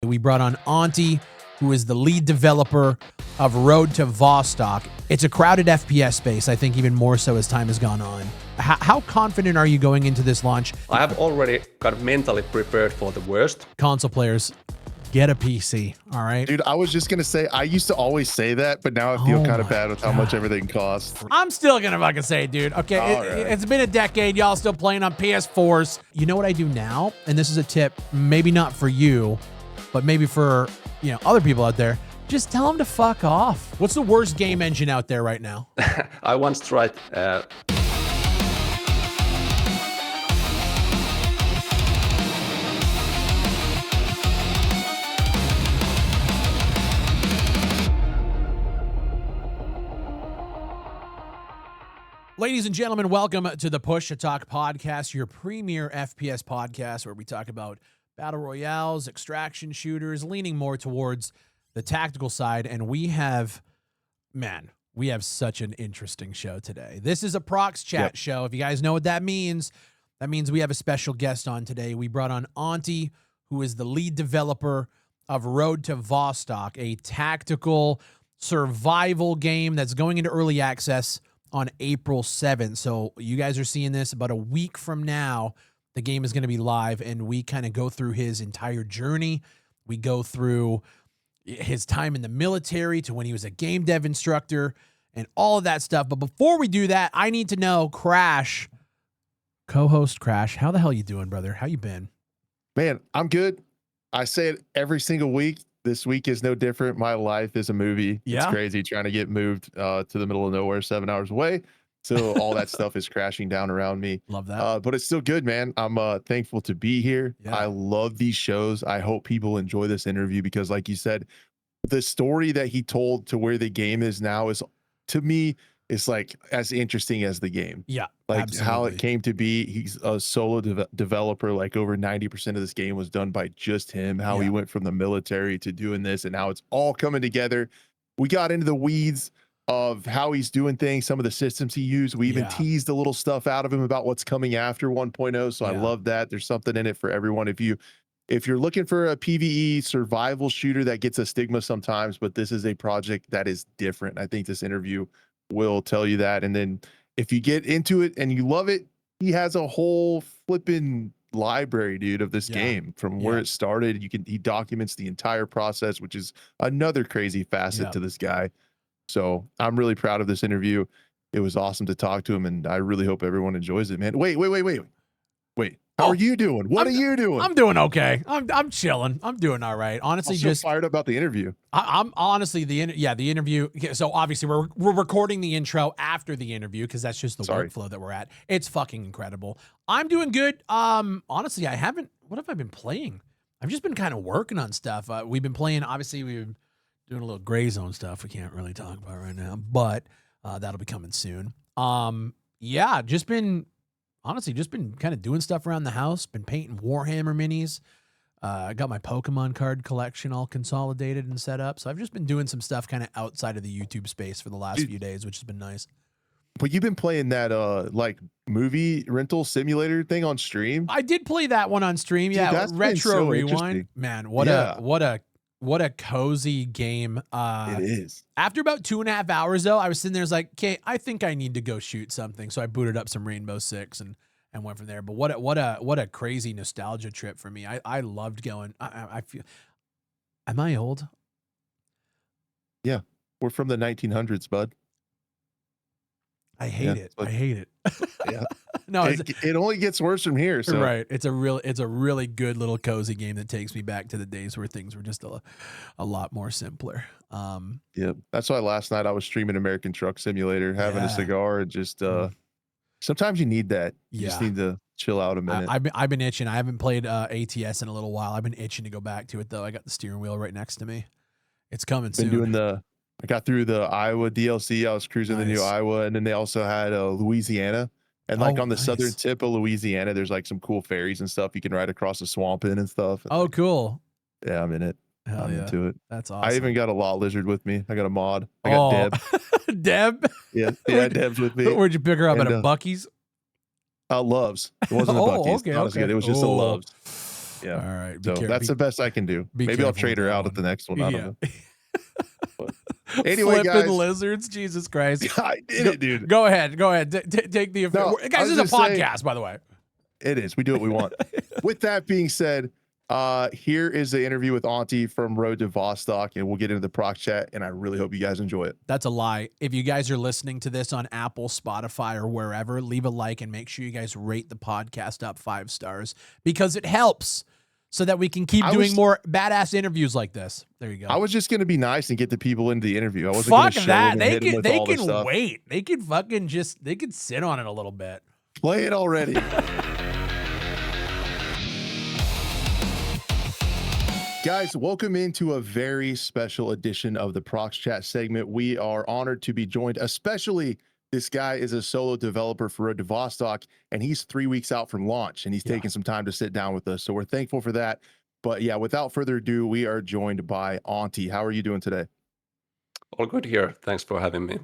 we brought on Auntie, who is the lead developer of Road to Vostok. It's a crowded FPS space, I think even more so as time has gone on. How confident are you going into this launch? I have already kind of mentally prepared for the worst. Console players, get a PC, all right? Dude, I was just going to say, I used to always say that, but now I feel kind of bad with how much everything costs. I'm still going to fucking say it, dude. Okay, it's been a decade. Y'all still playing on PS4s. You know what I do now? And this is a tip, maybe not for you, but maybe for, other people out there. Just tell them to fuck off. What's the worst game engine out there right now? I once tried... Ladies and gentlemen, welcome to the Push to Talk podcast, your premier FPS podcast where we talk about battle royales, extraction shooters, leaning more towards the tactical side. And we have such an interesting show today. This is a Prox Chat show. If you guys know what that means we have a special guest on today. We brought on Auntie, who is the lead developer of Road to Vostok, a tactical survival game that's going into early access on April 7th. So you guys are seeing this about a week from now. The game is going to be live, and we kind of go through his entire journey. We go through his time in the military to when he was a game dev instructor and all of that stuff. But before we do that, I need to know, Crash, co-host Crash, how the hell you doing, brother? How you been? Man, I'm good. I say it every single week. This week is no different. My life is a movie. Yeah. It's crazy trying to get moved to the middle of nowhere 7 hours away. So all that stuff is crashing down around me. Love that. But it's still good, man. I'm thankful to be here. Yeah. I love these shows. I hope people enjoy this interview because, like you said, the story that he told to where the game is now is, to me, is like as interesting as the game. Yeah, like absolutely. How it came to be. He's a solo developer. Like over 90% of this game was done by just him. How he went from the military to doing this, and how it's all coming together. We got into the weeds of how he's doing things, some of the systems he used. We even teased a little stuff out of him about what's coming after 1.0. So I love that. There's something in it for everyone. If you're looking for a PvE survival shooter that gets a stigma sometimes, but this is a project that is different. I think this interview will tell you that. And then if you get into it and you love it, he has a whole flipping library, dude, of this game from where it started. He documents the entire process, which is another crazy facet to this guy. So I'm really proud of this interview. It was awesome to talk to him, and I really hope everyone enjoys it, man. Wait. How are you doing? What are you doing? I'm doing okay. I'm chilling. I'm doing all right. Honestly, just fired up about the interview. I'm honestly the interview. So obviously we're recording the intro after the interview because that's just the workflow that we're at. It's fucking incredible. I'm doing good. Honestly, what have I been playing? I've just been kind of working on stuff. We've been playing. Obviously, we've been doing a little gray zone stuff. We can't really talk about right now, but that'll be coming soon. Just been kind of doing stuff around the house, been painting Warhammer minis. I got my Pokemon card collection all consolidated and set up. So I've just been doing some stuff kind of outside of the YouTube space for the last few days, which has been nice. But you've been playing that like movie rental simulator thing on stream? I did play that one on stream. Dude, yeah, Retro Rewind. Man, what a cozy game. It is. After about 2.5 hours, though, I was sitting there, like, okay, I think I need to go shoot something. So I booted up some Rainbow Six and went from there. But what a crazy nostalgia trip for me. I loved going. I feel. Am I old? Yeah, we're from the 1900s, bud. I hate it. I hate it. Yeah. No, it only gets worse from here. So. Right. It's a really good little cozy game that takes me back to the days where things were just a lot more simpler. Yeah. That's why last night I was streaming American Truck Simulator, having a cigar, and just sometimes you need that. You just need to chill out a minute. I've been itching. I haven't played ATS in a little while. I've been itching to go back to it though. I got the steering wheel right next to me. It's coming soon. I got through the Iowa DLC. I was cruising the new Iowa, and then they also had Louisiana. And like on the southern tip of Louisiana, there's like some cool ferries and stuff you can ride across the swamp in and stuff. Oh, cool. Yeah, I'm in it. I'm into it. That's awesome. I even got a law lizard with me. I got a mod. I got Deb. Deb? Yeah, Deb's with me. Where'd you pick her up, at a Buc-ee's? Loves. It wasn't a Buc-ee's. Okay. It was just a Loves. Yeah. All right. So that's the best I can do. Maybe I'll trade her out at the next one. I don't know. But anyway, Flipping guys. lizards. Jesus Christ. I did it, dude. Go ahead. Take the. No, guys, this is a podcast, by the way. It is. We do what we want. With that being said, here is the interview with Auntie from Road to Vostok, and we'll get into the proc chat, and I really hope you guys enjoy it. That's a lie. If you guys are listening to this on Apple, Spotify, or wherever, leave a like and make sure you guys rate the podcast up 5 stars because it helps so that we can keep doing more badass interviews like this. There you go. I was just going to be nice and get the people into the interview. I wasn't Fuck gonna that. They can Wait. They can fucking they can sit on it a little bit. Play it already. Guys, welcome into a very special edition of the Prox Chat segment. We are honored to be joined, especially this guy is a solo developer for Road to Vostok, and he's 3 weeks out from launch, and he's taking some time to sit down with us. So we're thankful for that. But yeah, without further ado, we are joined by Auntie. How are you doing today? All good here. Thanks for having me.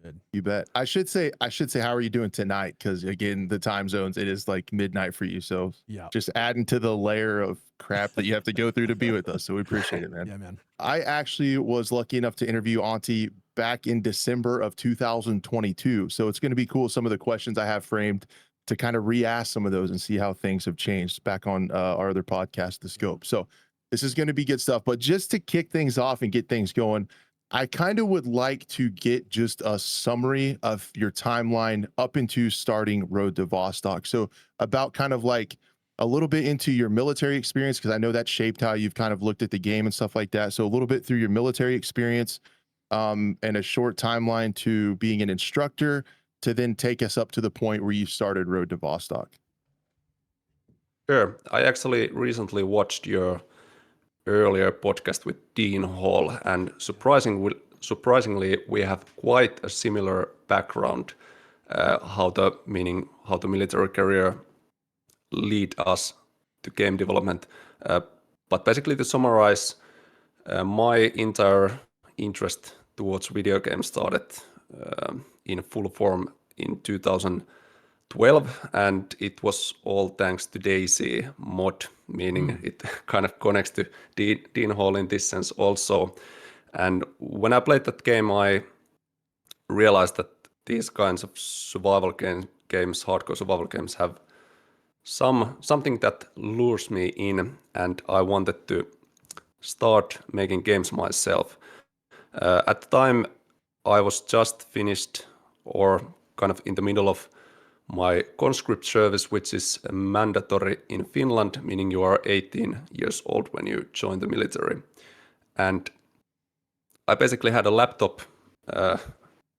Good. You bet. I should say, how are you doing tonight? Because again, the time zones, it is like midnight for you. So yeah, just adding to the layer of crap that you have to go through to be with us. So we appreciate it, man. Yeah, man. I actually was lucky enough to interview Auntie back in December of 2022. So it's going to be cool. Some of the questions I have framed to kind of re-ask some of those and see how things have changed back on our other podcast, The Scope. So this is going to be good stuff. But just to kick things off and get things going, I kind of would like to get just a summary of your timeline up into starting Road to Vostok. So about kind of like a little bit into your military experience, because I know that shaped how you've kind of looked at the game and stuff like that. So a little bit through your military experience and a short timeline to being an instructor to then take us up to the point where you started Road to Vostok. Sure. I actually recently watched your earlier podcast with Dean Hall, and surprisingly, we have quite a similar background. How the military career lead us to game development. But basically, to summarize, my entire interest towards video games started in full form in 2012, and it was all thanks to Daisy mod, meaning it kind of connects to Dean Hall in this sense also. And when I played that game, I realized that these kinds of survival games, hardcore survival games, have something that lures me in, and I wanted to start making games myself. At the time, I was just finished, or kind of in the middle of my conscript service, which is mandatory in Finland, meaning you are 18 years old when you join the military. And I basically had a laptop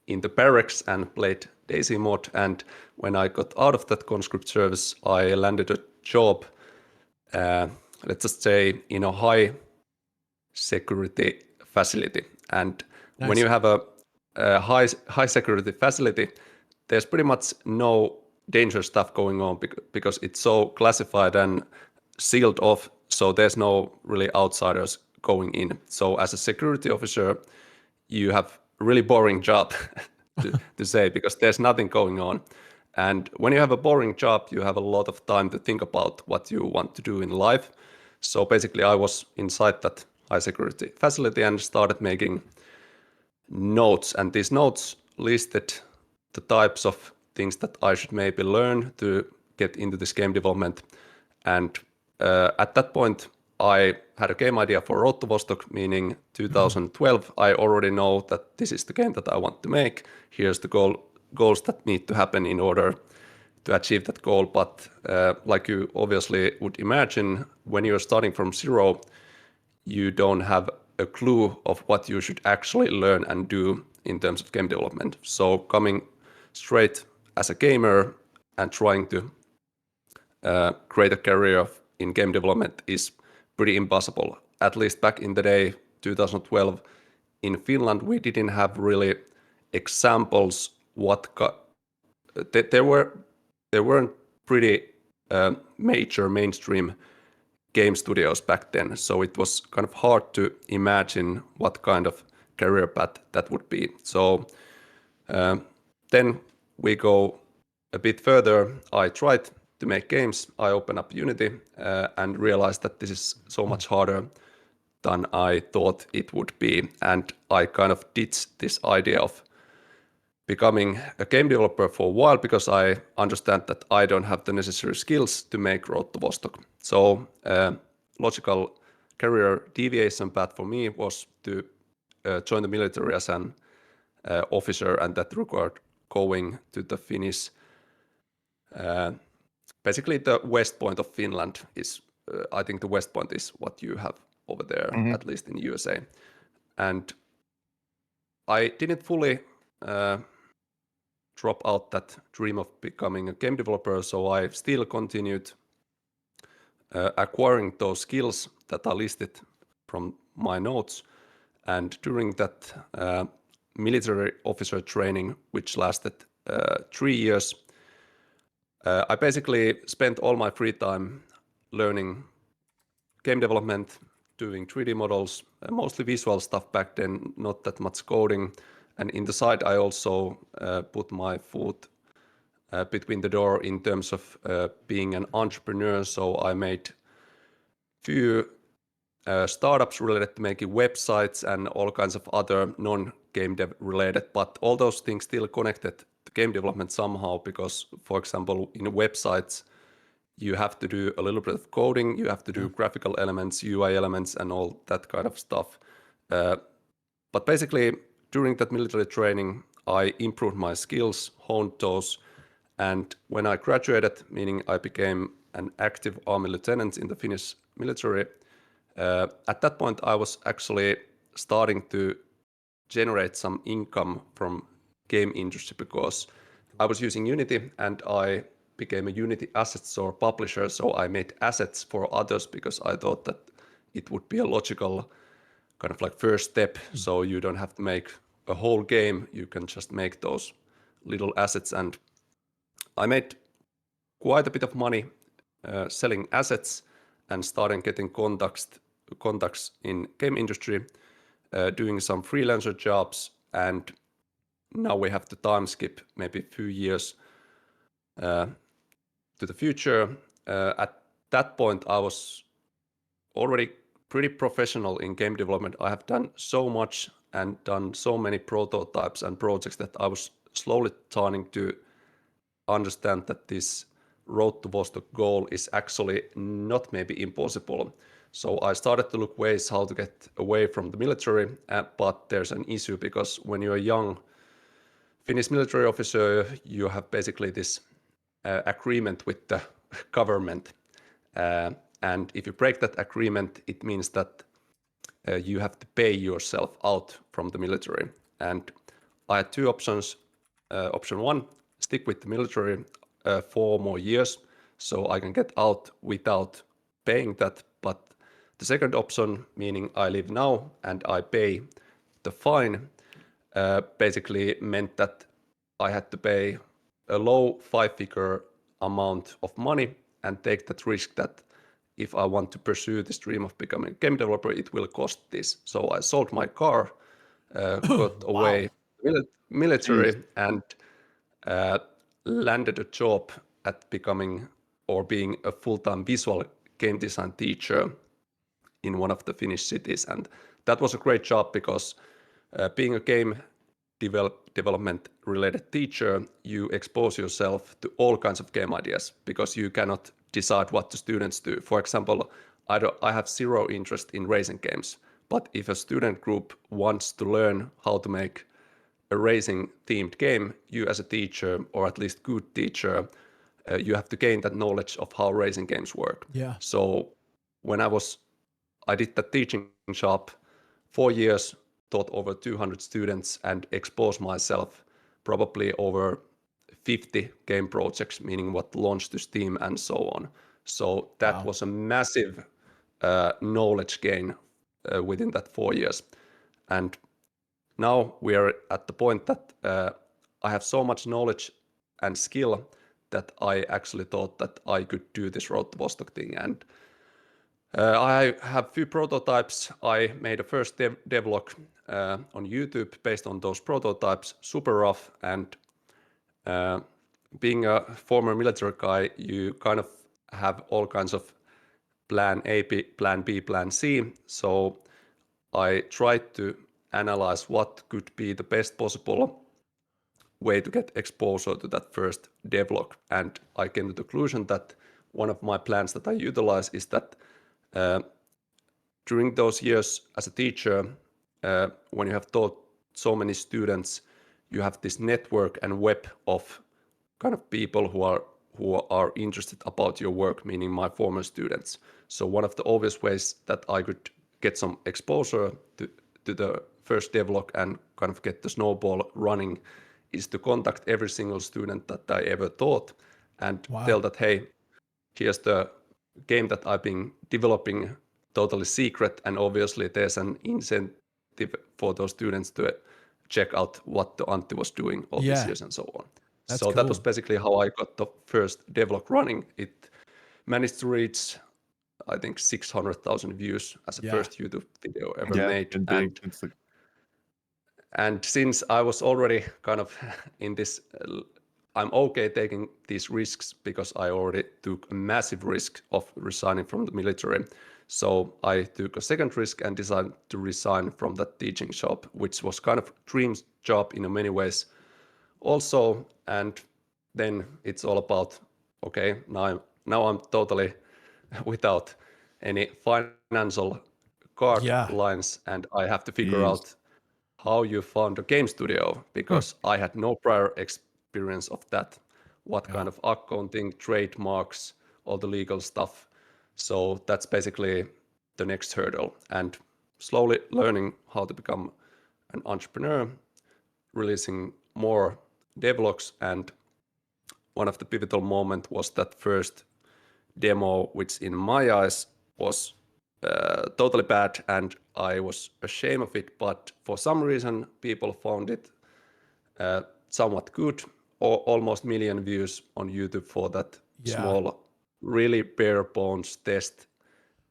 in the barracks and played Daisy mod. And when I got out of that conscript service, I landed a job, let's just say, in a high security facility. And when you have a high security facility, there's pretty much no dangerous stuff going on because it's so classified and sealed off, so there's no really outsiders going in. So as a security officer, you have a really boring job to say, because there's nothing going on. And when you have a boring job, you have a lot of time to think about what you want to do in life. So basically, I was inside that high security facility and started making notes, and these notes listed the types of things that I should maybe learn to get into this game development. And at that point, I had a game idea for Road to Vostok, meaning 2012. I already know that this is the game that I want to make. Here's the goals that need to happen in order to achieve that goal. But like you obviously would imagine, when you're starting from zero, you don't have a clue of what you should actually learn and do in terms of game development. So coming straight as a gamer and trying to create a career in game development is pretty impossible. At least back in the day, 2012, in Finland, we didn't have really examples. There weren't pretty major mainstream game studios back then, so it was kind of hard to imagine what kind of career path that would be. So then we go a bit further. I tried to make games, I opened up Unity and realized that this is so much harder than I thought it would be. And I kind of ditched this idea of becoming a game developer for a while because I understand that I don't have the necessary skills to make Road to Vostok. So logical career deviation path for me was to join the military as an officer, and that required going to the Finnish, basically the west point of Finland is, I think the west point is what you have over there, at least in USA. And I didn't fully drop out that dream of becoming a game developer, so I still continued acquiring those skills that are listed from my notes. And during that military officer training, which lasted 3 years, I basically spent all my free time learning game development, doing 3D models, mostly visual stuff back then, not that much coding. And in the side, I also put my foot between the door in terms of being an entrepreneur. So I made few startups related to making websites and all kinds of other non-game dev related, but all those things still connected to game development somehow because, for example, in websites, you have to do a little bit of coding, you have to do graphical elements, UI elements, and all that kind of stuff. But basically, during that military training, I improved my skills, honed those, and when I graduated, meaning I became an active army lieutenant in the Finnish military, at that point I was actually starting to generate some income from game industry because I was using Unity and I became a Unity asset store publisher. So I made assets for others because I thought that it would be a logical kind of like first step. So you don't have to make a whole game. You can just make those little assets. And I made quite a bit of money selling assets and starting getting contacts in game industry, doing some freelancer jobs, and now we have to time skip maybe a few years to the future. At that point, I was already pretty professional in game development. I have done so much and done so many prototypes and projects that I was slowly turning to understand that this Road to Vostok goal is actually not maybe impossible. So I started to look ways how to get away from the military, but there's an issue because when you're a young Finnish military officer, you have basically this agreement with the government. And if you break that agreement, it means that you have to pay yourself out from the military. And I had two options. Option one, stick with the military 4 more years so I can get out without paying that. But the second option, meaning I live now and I pay the fine, basically meant that I had to pay a low 5-figure amount of money and take that risk that if I want to pursue this dream of becoming a game developer, it will cost this. So I sold my car, got away military, and landed a job at becoming or being a full-time visual game design teacher in one of the Finnish cities. And that was a great job because being a game development related teacher, you expose yourself to all kinds of game ideas because you cannot decide what the students do. For example, I have zero interest in racing games, but if a student group wants to learn how to make a racing themed game, you as a teacher, or at least good teacher, you have to gain that knowledge of how racing games work. Yeah. So when I did that teaching job 4 years, taught over 200 students and exposed myself probably over 50 game projects, meaning what launched to Steam and so on. So that was a massive knowledge gain within that 4 years. And now we are at the point that I have so much knowledge and skill that I actually thought that I could do this Road to Vostok thing. And I have few prototypes. I made a first devlog on YouTube based on those prototypes, super rough. And being a former military guy, you kind of have all kinds of plan A, plan B, plan C. So I tried to analyze what could be the best possible way to get exposure to that first devlog. And I came to the conclusion that one of my plans that I utilize is that during those years as a teacher, when you have taught so many students, you have this network and web of kind of people who are interested about your work, meaning my former students. So one of the obvious ways that I could get some exposure to the first devlog and kind of get the snowball running is to contact every single student that I ever taught and tell that, hey, here's the game that I've been developing totally secret, and obviously there's an incentive for those students to check out what the Auntie was doing all these years and so on. That's so cool. that was basically how I got the first devlog running. It managed to reach, I think, 600,000 views as a first YouTube video ever made. And since I was already kind of in this, I'm okay taking these risks because I already took a massive risk of resigning from the military. So I took a second risk and decided to resign from that teaching job, which was kind of dream job in many ways also. And then it's all about, okay, now I'm totally without any financial guidelines, and I have to figure out how you found a game studio, because I had no prior experience of that. What kind of accounting, trademarks, all the legal stuff. So that's basically the next hurdle. And slowly learning how to become an entrepreneur, releasing more devlogs. And one of the pivotal moments was that first demo, which in my eyes was totally bad, and I was ashamed of it, but for some reason people found it somewhat good, or almost million views on YouTube for that small, really bare bones test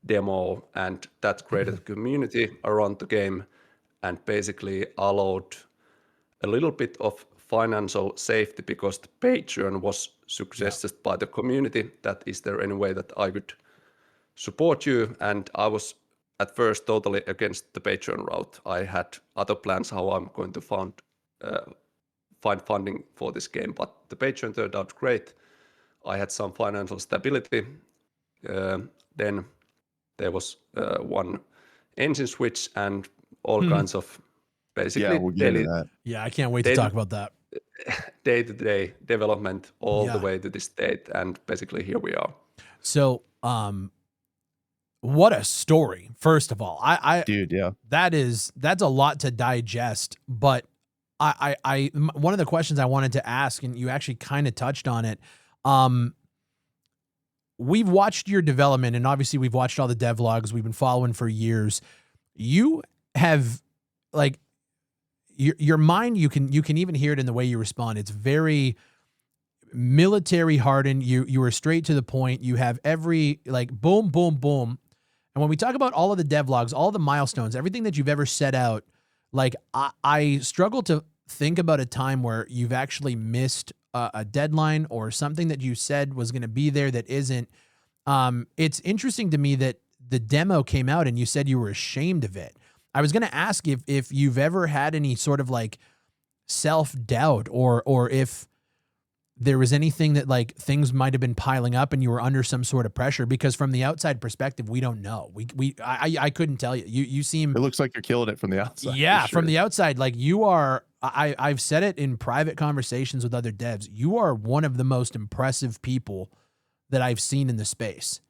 demo, and that created a community around the game and basically allowed a little bit of financial safety, because the Patreon was suggested by the community that is there any way that I could support you. And I was at first totally against the Patreon route. I had other plans how I'm going to find funding for this game, but the Patreon turned out great. I had some financial stability. Then there was one engine switch and all kinds of basically we'll get into daily, that. Yeah, I can't wait to talk about that. day-to-day development all the way to this date, and basically here we are. So, what a story! First of all, Dude, that's a lot to digest. But one of the questions I wanted to ask, and you actually kind of touched on it. We've watched your development, and obviously we've watched all the devlogs we've been following for years. You have, like, your mind, you can even hear it in the way you respond. It's very military hardened. You are straight to the point. You have every, like, boom, boom, boom. And when we talk about all of the devlogs, all the milestones, everything that you've ever set out, like, I struggle to think about a time where you've actually missed a deadline or something that you said was going to be there that isn't. It's interesting to me that the demo came out and you said you were ashamed of it. I was going to ask if you've ever had any sort of, like, self-doubt, or if there was anything that, like, things might have been piling up and you were under some sort of pressure, because from the outside perspective, we don't know. I couldn't tell you. You seem, it looks like you're killing it from the outside. yeah, from the outside, like, you are, I've said it in private conversations with other devs. You are one of the most impressive people that I've seen in the space.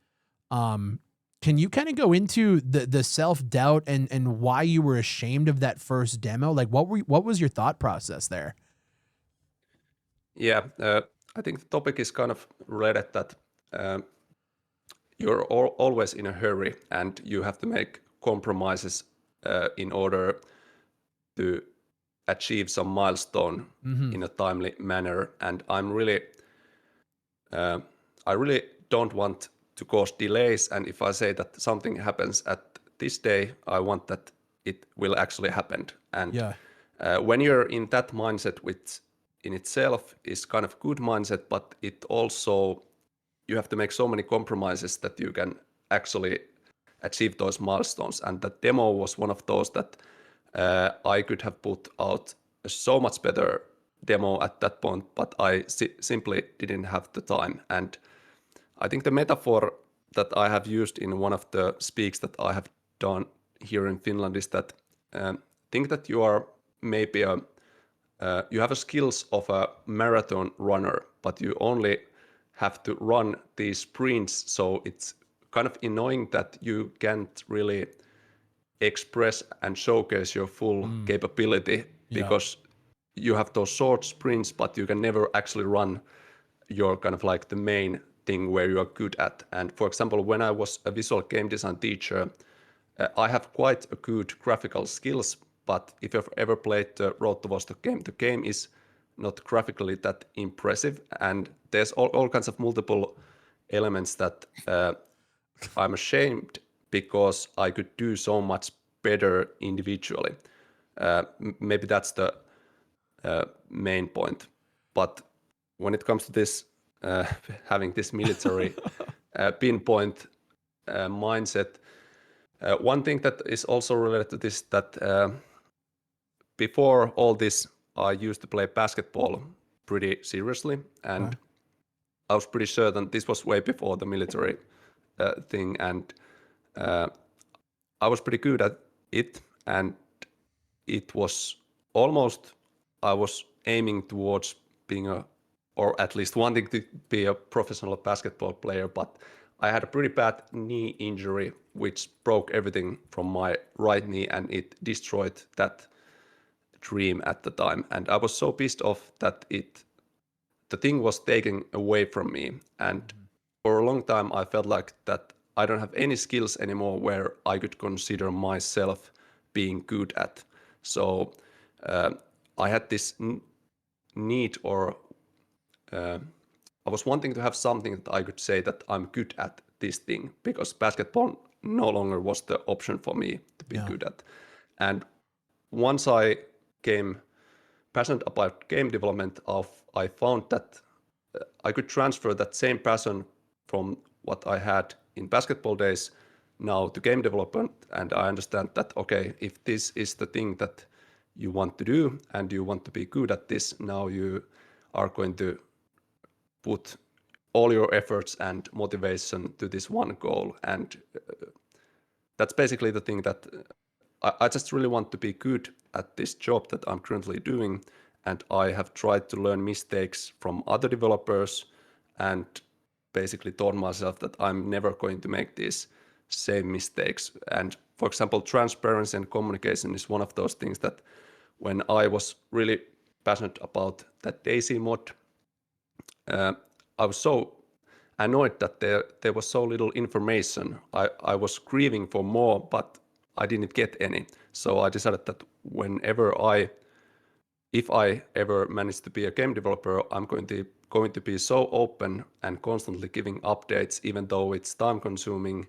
Can you kind of go into the self-doubt and why you were ashamed of that first demo? Like, what was your thought process there? Yeah, I think the topic is kind of related that you're always in a hurry and you have to make compromises in order to achieve some milestone in a timely manner. And I really don't want to cause delays. And if I say that something happens at this day, I want that it will actually happen. And when you're in that mindset, which in itself is kind of good mindset, but it also, you have to make so many compromises that you can actually achieve those milestones. And the demo was one of those that I could have put out a so much better demo at that point, but I simply didn't have the time. And I think the metaphor that I have used in one of the speaks that I have done here in Finland is that think that you are maybe you have a skills of a marathon runner, but you only have to run these sprints. So it's kind of annoying that you can't really express and showcase your full capability because you have those short sprints, but you can never actually run your kind of like the main thing where you are good at. And for example, when I was a visual game design teacher, I have quite a good graphical skills, but if you've ever played the Road to Vostok game, the game is not graphically that impressive, and there's all kinds of multiple elements that I'm ashamed because I could do so much better individually. Maybe that's the main point. But when it comes to this, having this military pinpoint mindset, one thing that is also related to this that before all this, I used to play basketball pretty seriously, and I was pretty certain this was way before the military thing, and I was pretty good at it, and it was almost, I was aiming towards being or at least wanting to be a professional basketball player, but I had a pretty bad knee injury, which broke everything from my right knee, and it destroyed that dream at the time. And I was so pissed off that the thing was taken away from me. And for a long time, I felt like that I don't have any skills anymore where I could consider myself being good at. So I had this need, or I was wanting to have something that I could say that I'm good at this thing, because basketball no longer was the option for me to be good at. And once I came passionate about game development, I found that I could transfer that same passion from what I had in basketball days now to game development. And I understand that, okay, if this is the thing that you want to do and you want to be good at this, now you are going to put all your efforts and motivation to this one goal. And that's basically the thing that I just really want to be good at this job that I'm currently doing. And I have tried to learn mistakes from other developers and basically told myself that I'm never going to make these same mistakes. And for example, transparency and communication is one of those things that when I was really passionate about that DayZ mod, I was so annoyed that there was so little information. I was craving for more, but I didn't get any. So I decided that if I ever manage to be a game developer, I'm going to be so open and constantly giving updates, even though it's time consuming.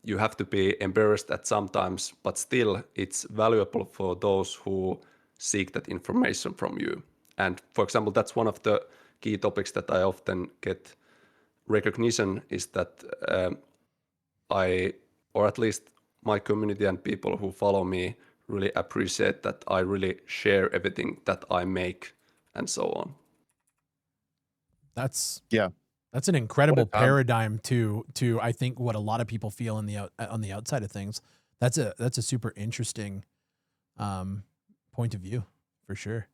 You have to be embarrassed at sometimes, but still it's valuable for those who seek that information from you. And for example, that's one of the key topics that I often get recognition, is that or at least my community and people who follow me really appreciate that I really share everything that I make and so on. That's Yeah. That's an incredible paradigm to I think what a lot of people feel on the outside of things. That's a super interesting point of view for sure.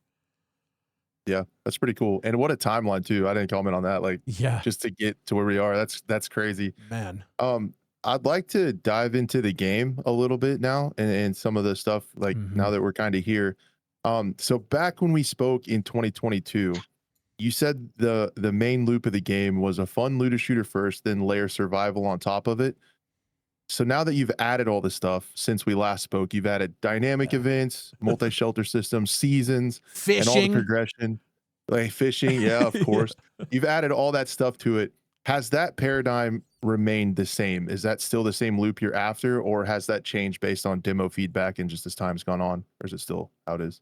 Yeah, that's pretty cool. And what a timeline too. I didn't comment on that. Like, just to get to where we are, that's crazy, man. I'd like to dive into the game a little bit now and some of the stuff, like now that we're kind of here. So back when we spoke in 2022, you said the main loop of the game was a fun looter shooter first, then layer survival on top of it. So now that you've added all this stuff since we last spoke, you've added dynamic events, multi-shelter systems, seasons, fishing, and all the progression, like fishing. Yeah, of course. You've added all that stuff to it. Has that paradigm remained the same? Is that still the same loop you're after, or has that changed based on demo feedback and just as time's gone on, or is it still how it is?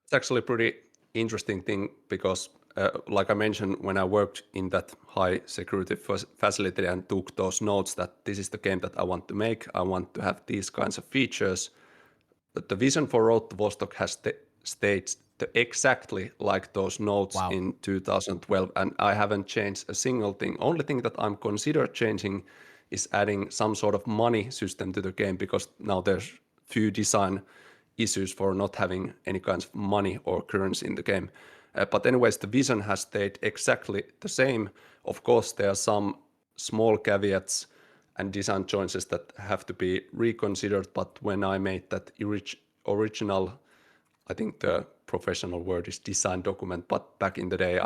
It's actually pretty interesting thing because, like I mentioned, when I worked in that high security facility and took those notes that this is the game that I want to make, I want to have these kinds of features. But the vision for Road to Vostok has stayed exactly like those notes Wow. in 2012, and I haven't changed a single thing. Only thing that I'm considered changing is adding some sort of money system to the game because now there's few design issues for not having any kinds of money or currency in the game. But anyways, the vision has stayed exactly the same. Of course, there are some small caveats and design choices that have to be reconsidered. But when I made that original, I think the professional word is design document, but back in the day,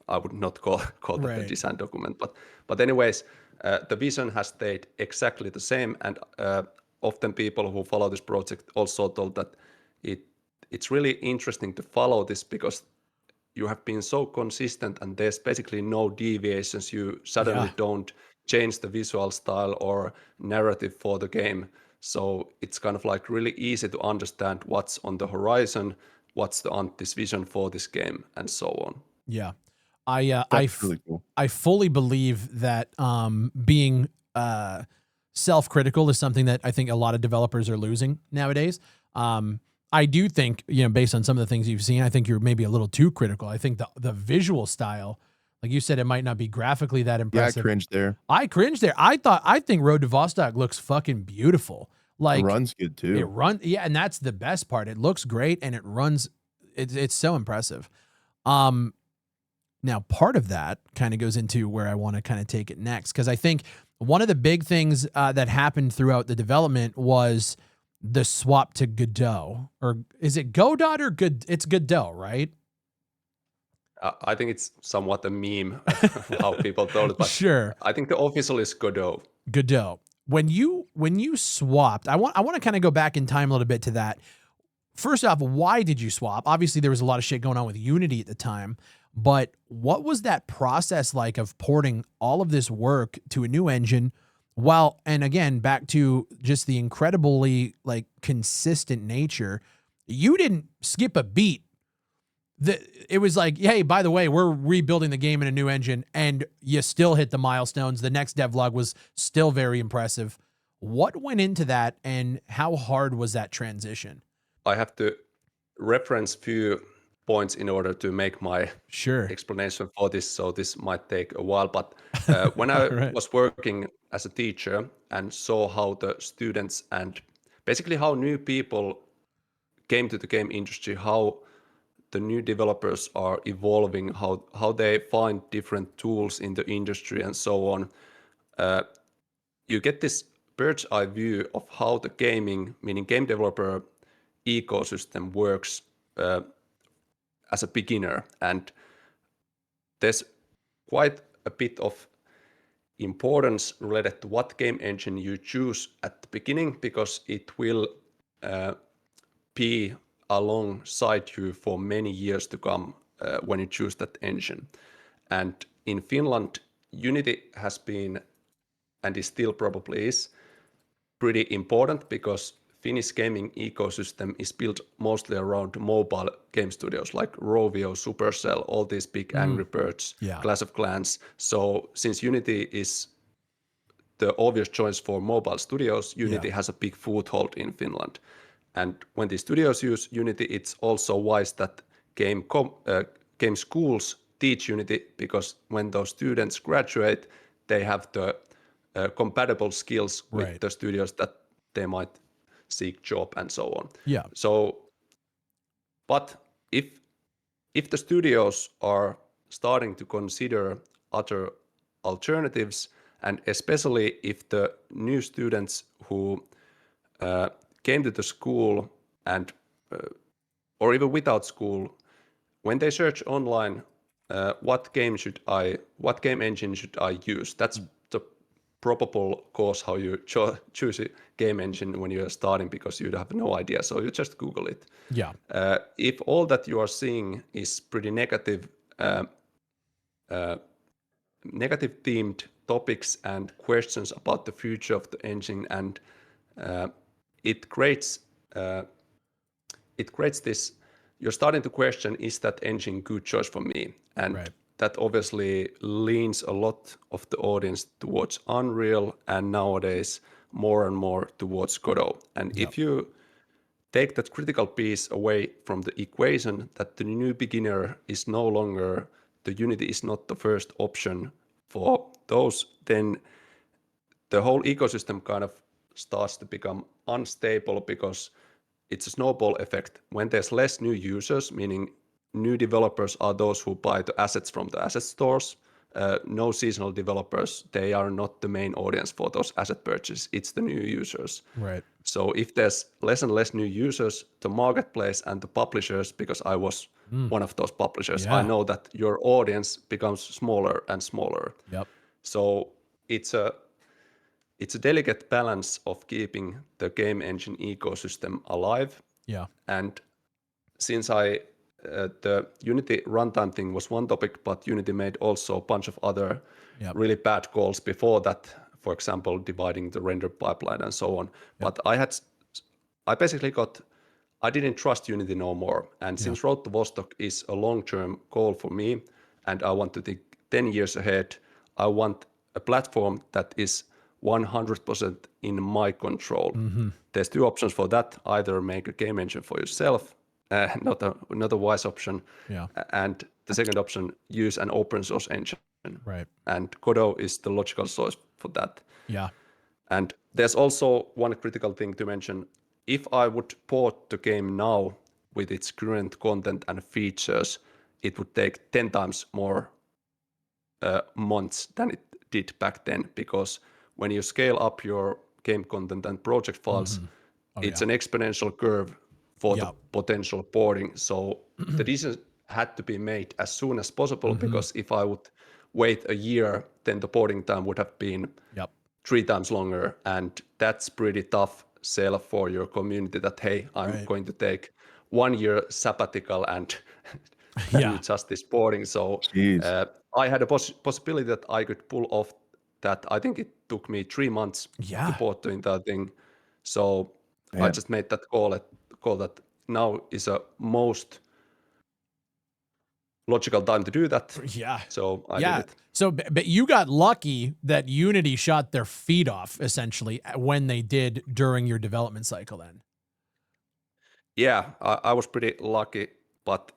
I would not call that a Right. design document. But anyways, the vision has stayed exactly the same, and often people who follow this project also told that it's really interesting to follow this because you have been so consistent and there's basically no deviations. You suddenly Yeah. don't change the visual style or narrative for the game. So it's kind of like really easy to understand what's on the horizon, what's the Auntie's vision for this game, and so on. Yeah. I That's really cool. I fully believe that being self-critical is something that I think a lot of developers are losing nowadays. I do think, based on some of the things you've seen, I think you're maybe a little too critical. I think the visual style, like you said, it might not be graphically that Yeah, I impressive. cringed there. I cringed there. I think Road to Vostok looks fucking beautiful. It Like runs good too. yeah, and that's the best part. It looks great and it runs. It's so impressive. Um, Now, part of that kind of goes into where I want to kind of take it next, because I think one of the big things that happened throughout the development was the swap to Godot, or is it Godot or Good? It's Godot, right? I think it's somewhat a meme how people told it, but Sure, I think the official is Godot. Godot. When you swapped, I want to kind of go back in time a little bit to that. First off, why did you swap? Obviously, there was a lot of shit going on with Unity at the time, but what was that process like of porting all of this work to a new engine? While, and again, back to just the incredibly like consistent nature, you didn't skip a beat. It was like, hey, by the way, we're rebuilding the game in a new engine, and you still hit the milestones. The next devlog was still very impressive. What went into that, and how hard was that transition? I have to reference few points in order to make my Sure. explanation for this, so this might take a while. But when I Right. was working as a teacher and saw how the students and basically how new people came to the game industry, how the new developers are evolving, how they find different tools in the industry and so on, you get this bird's eye view of how the gaming, meaning game developer ecosystem works as a beginner. And there's quite a bit of importance related to what game engine you choose at the beginning because it will be alongside you for many years to come when you choose that engine. And in Finland, Unity has been and is still probably is pretty important because Finnish gaming ecosystem is built mostly around mobile game studios like Rovio, Supercell, all these big Angry Birds, Yeah. Clash of Clans. So since Unity is the obvious choice for mobile studios, Unity Yeah. has a big foothold in Finland. And when the studios use Unity, it's also wise that game schools teach Unity because when those students graduate, they have the compatible skills with Right. the studios that they might seek job and so on. Yeah. So, but if the studios are starting to consider other alternatives, and especially if the new students who came to the school and or even without school, when they search online, what game engine should I use? That's the probable course how you choose a game engine when you are starting because you have no idea. So you just Google it. Yeah. If all that you are seeing is pretty negative themed topics and questions about the future of the engine, and uh, it creates uh, it creates this you're starting to question, is that engine good choice for me? And Right. that obviously leans a lot of the audience towards Unreal and nowadays more and more towards Godot. And if you take that critical piece away from the equation, that the new beginner is no longer, the Unity is not the first option for those, then the whole ecosystem kind of starts to become unstable because it's a snowball effect. When there's less new users, meaning new developers are those who buy the assets from the asset stores. No seasonal developers, they are not the main audience for those asset purchases. It's the new users. Right. So if there's less and less new users, the marketplace and the publishers, because I was one of those publishers, I Yeah. know that your audience becomes smaller and smaller. Yep. So it's a delicate balance of keeping the game engine ecosystem alive. Yeah. And since the Unity runtime thing was one topic, but Unity made also a bunch of other really bad calls before that, for example, dividing the render pipeline and so on. But I didn't trust Unity no more. And since Road to Vostok is a long-term goal for me, and I want to think 10 years ahead, I want a platform that is 100% in my control. There's two options for that: either make a game engine for yourself, not a wise option, and the second option, use an open source engine. Right. And Godot is the logical choice for that. Yeah. And there's also one critical thing to mention. If I would port the game now with its current content and features, it would take 10 times more months than it did back then, because when you scale up your game content and project files, it's an exponential curve for the potential porting. So the decision had to be made as soon as possible, because if I would wait a year, then the porting time would have been 3 times longer. And that's pretty tough sell for your community that, hey, I'm going to take 1 year sabbatical and do just this porting. So I had a possibility that I could pull off that. I think it took me 3 months to port the entire thing. So I just made that call that now is a most logical time to do that. Yeah. So I did it. So, but you got lucky that Unity shot their feet off essentially when they did during your development cycle then. Yeah, I was pretty lucky, but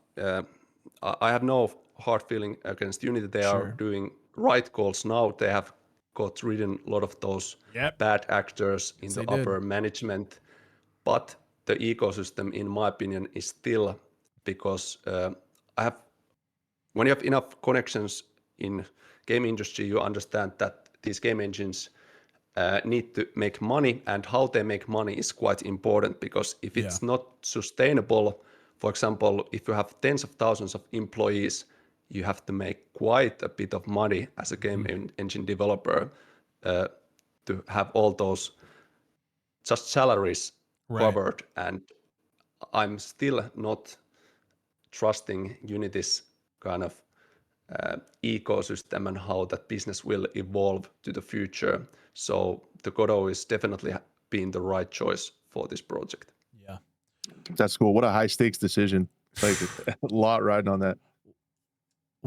I have no hard feeling against Unity. They are doing right calls now. They have got rid of a lot of those bad actors in the upper management. But the ecosystem, in my opinion, is still, because when you have enough connections in game industry, you understand that these game engines need to make money, and how they make money is quite important, because if it's not sustainable, for example, if you have tens of thousands of employees, you have to make quite a bit of money as a game engine developer to have all those just salaries covered. And I'm still not trusting Unity's kind of ecosystem and how that business will evolve to the future. So the Godot is definitely been the right choice for this project. Yeah. That's cool. What a high stakes decision. Like a lot riding on that.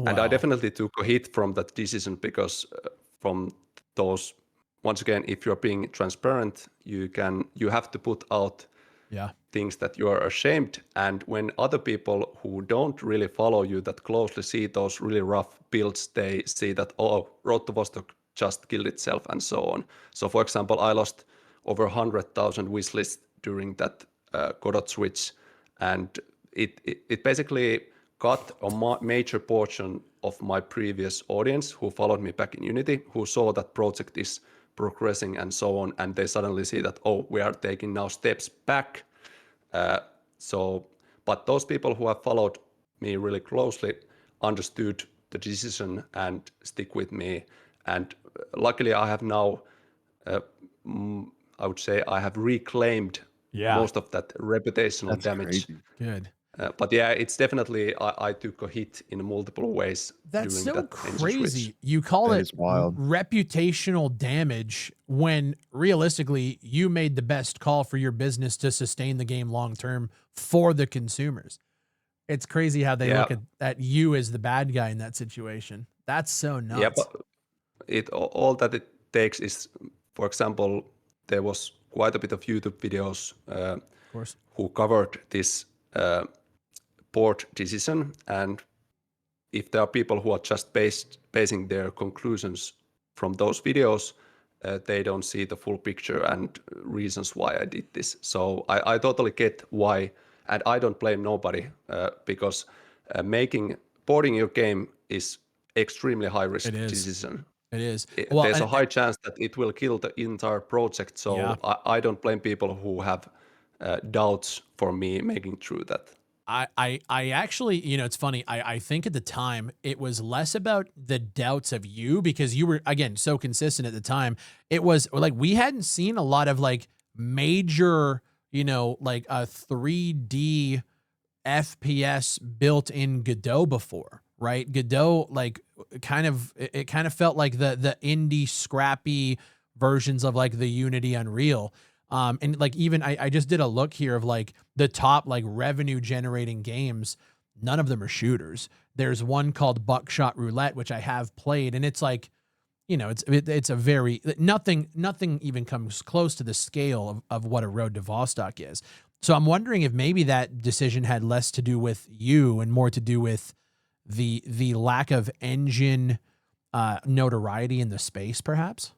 And I definitely took a hit from that decision, because from those, once again, if you're being transparent, you have to put out things that you are ashamed. And when other people who don't really follow you that closely see those really rough builds, they see that, oh, Road to Vostok just killed itself and so on. So for example, I lost over 100,000 wishlists during that Godot switch, and it basically got a major portion of my previous audience who followed me back in Unity, who saw that project is progressing and so on, and they suddenly see that, oh, we are taking now steps back. But those people who have followed me really closely understood the decision and stick with me. And luckily, I have now, I would say, I have reclaimed most of that reputational damage. Crazy. Good. But yeah, it's definitely, I took a hit in multiple ways. That's during so that crazy. switch. You call That it is wild. reputational damage when realistically you made the best call for your business to sustain the game long term for the consumers. It's crazy how they Yeah, look at you as the bad guy in that situation. That's so yeah, nuts. but all that it takes is, for example, there was quite a bit of YouTube videos Of course. who covered this board decision, and if there are people who are just basing their conclusions from those videos, they don't see the full picture and reasons why I did this. So I totally get why, and I don't blame nobody because boarding your game is extremely high risk It is. decision. It is. Well, There's a high chance that it will kill the entire project. yeah. So I don't blame people who have doubts for me making through that. I actually, it's funny. I think at the time it was less about the doubts of you because you were, again, so consistent at the time. It was like we hadn't seen a lot of like major, like a 3D FPS built in Godot before, right? Godot, like, it kind of felt like the indie scrappy versions of like the Unity Unreal. And like even I just did a look here of like the top like revenue generating games. None of them are shooters. There's one called Buckshot Roulette, which I have played, and it's like, it's a very nothing even comes close to the scale of what a Road to Vostok is. So I'm wondering if maybe that decision had less to do with you and more to do with the lack of engine notoriety in the space, perhaps.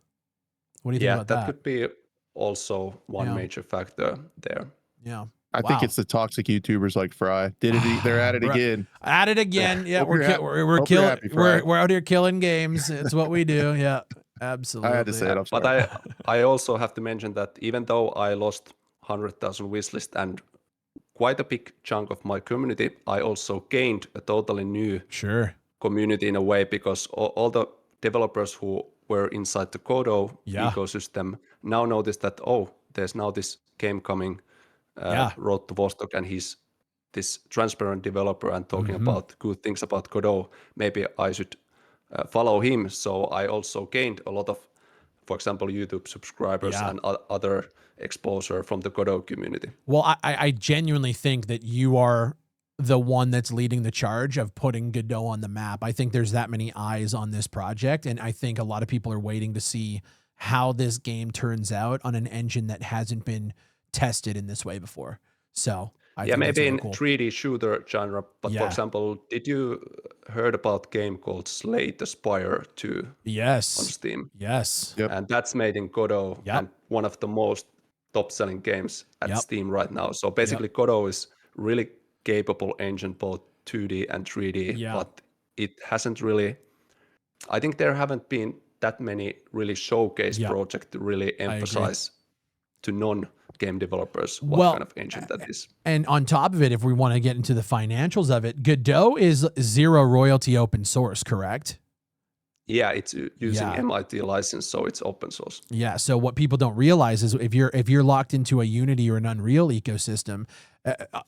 What do you think Yeah, about that that? could be also one Yeah. major factor there. Yeah. I think Wow. it's the toxic YouTubers like Fry. They're at it Bro, again. at it again. Yeah, Hope we're you're we're hope you're killing happy, Fry. we're out here killing games. It's what we do. Yeah, absolutely. I had to say it. I'm But sorry. I also have to mention that even though I lost 100,000 wishlist and quite a big chunk of my community, I also gained a totally new Sure. community in a way because all the developers who were inside the Godot Yeah. ecosystem now notice that, there's now this game coming, Yeah. Road to Vostok, and he's this transparent developer and talking Mhm. about good things about Godot. Maybe I should follow him. So I also gained a lot of, for example, YouTube subscribers Yeah. and other exposure from the Godot community. Well, I genuinely think that you are the one that's leading the charge of putting Godot on the map. I think there's that many eyes on this project, and I think a lot of people are waiting to see how this game turns out on an engine that hasn't been tested in this way before. So I Yeah, think that's maybe really in cool. 3D shooter genre, but for Yeah. example, did you heard about game called Slay the Spire 2 on Yes. Steam? Yes. Yep. And that's made in Godot Yep. and one of the most top-selling games at Yep. Steam right now. So basically, Godot is really capable engine, both 2D and 3D, Yeah. but it hasn't really. I think there haven't been that many really showcase Yep. projects to really emphasize to non-game developers what Well, kind of engine that is. and on top of it, if we want to get into the financials of it, Godot is zero royalty open source, correct? Yeah, it's using Yeah. MIT license, so it's open source. Yeah. So what people don't realize is if you're locked into a Unity or an Unreal ecosystem,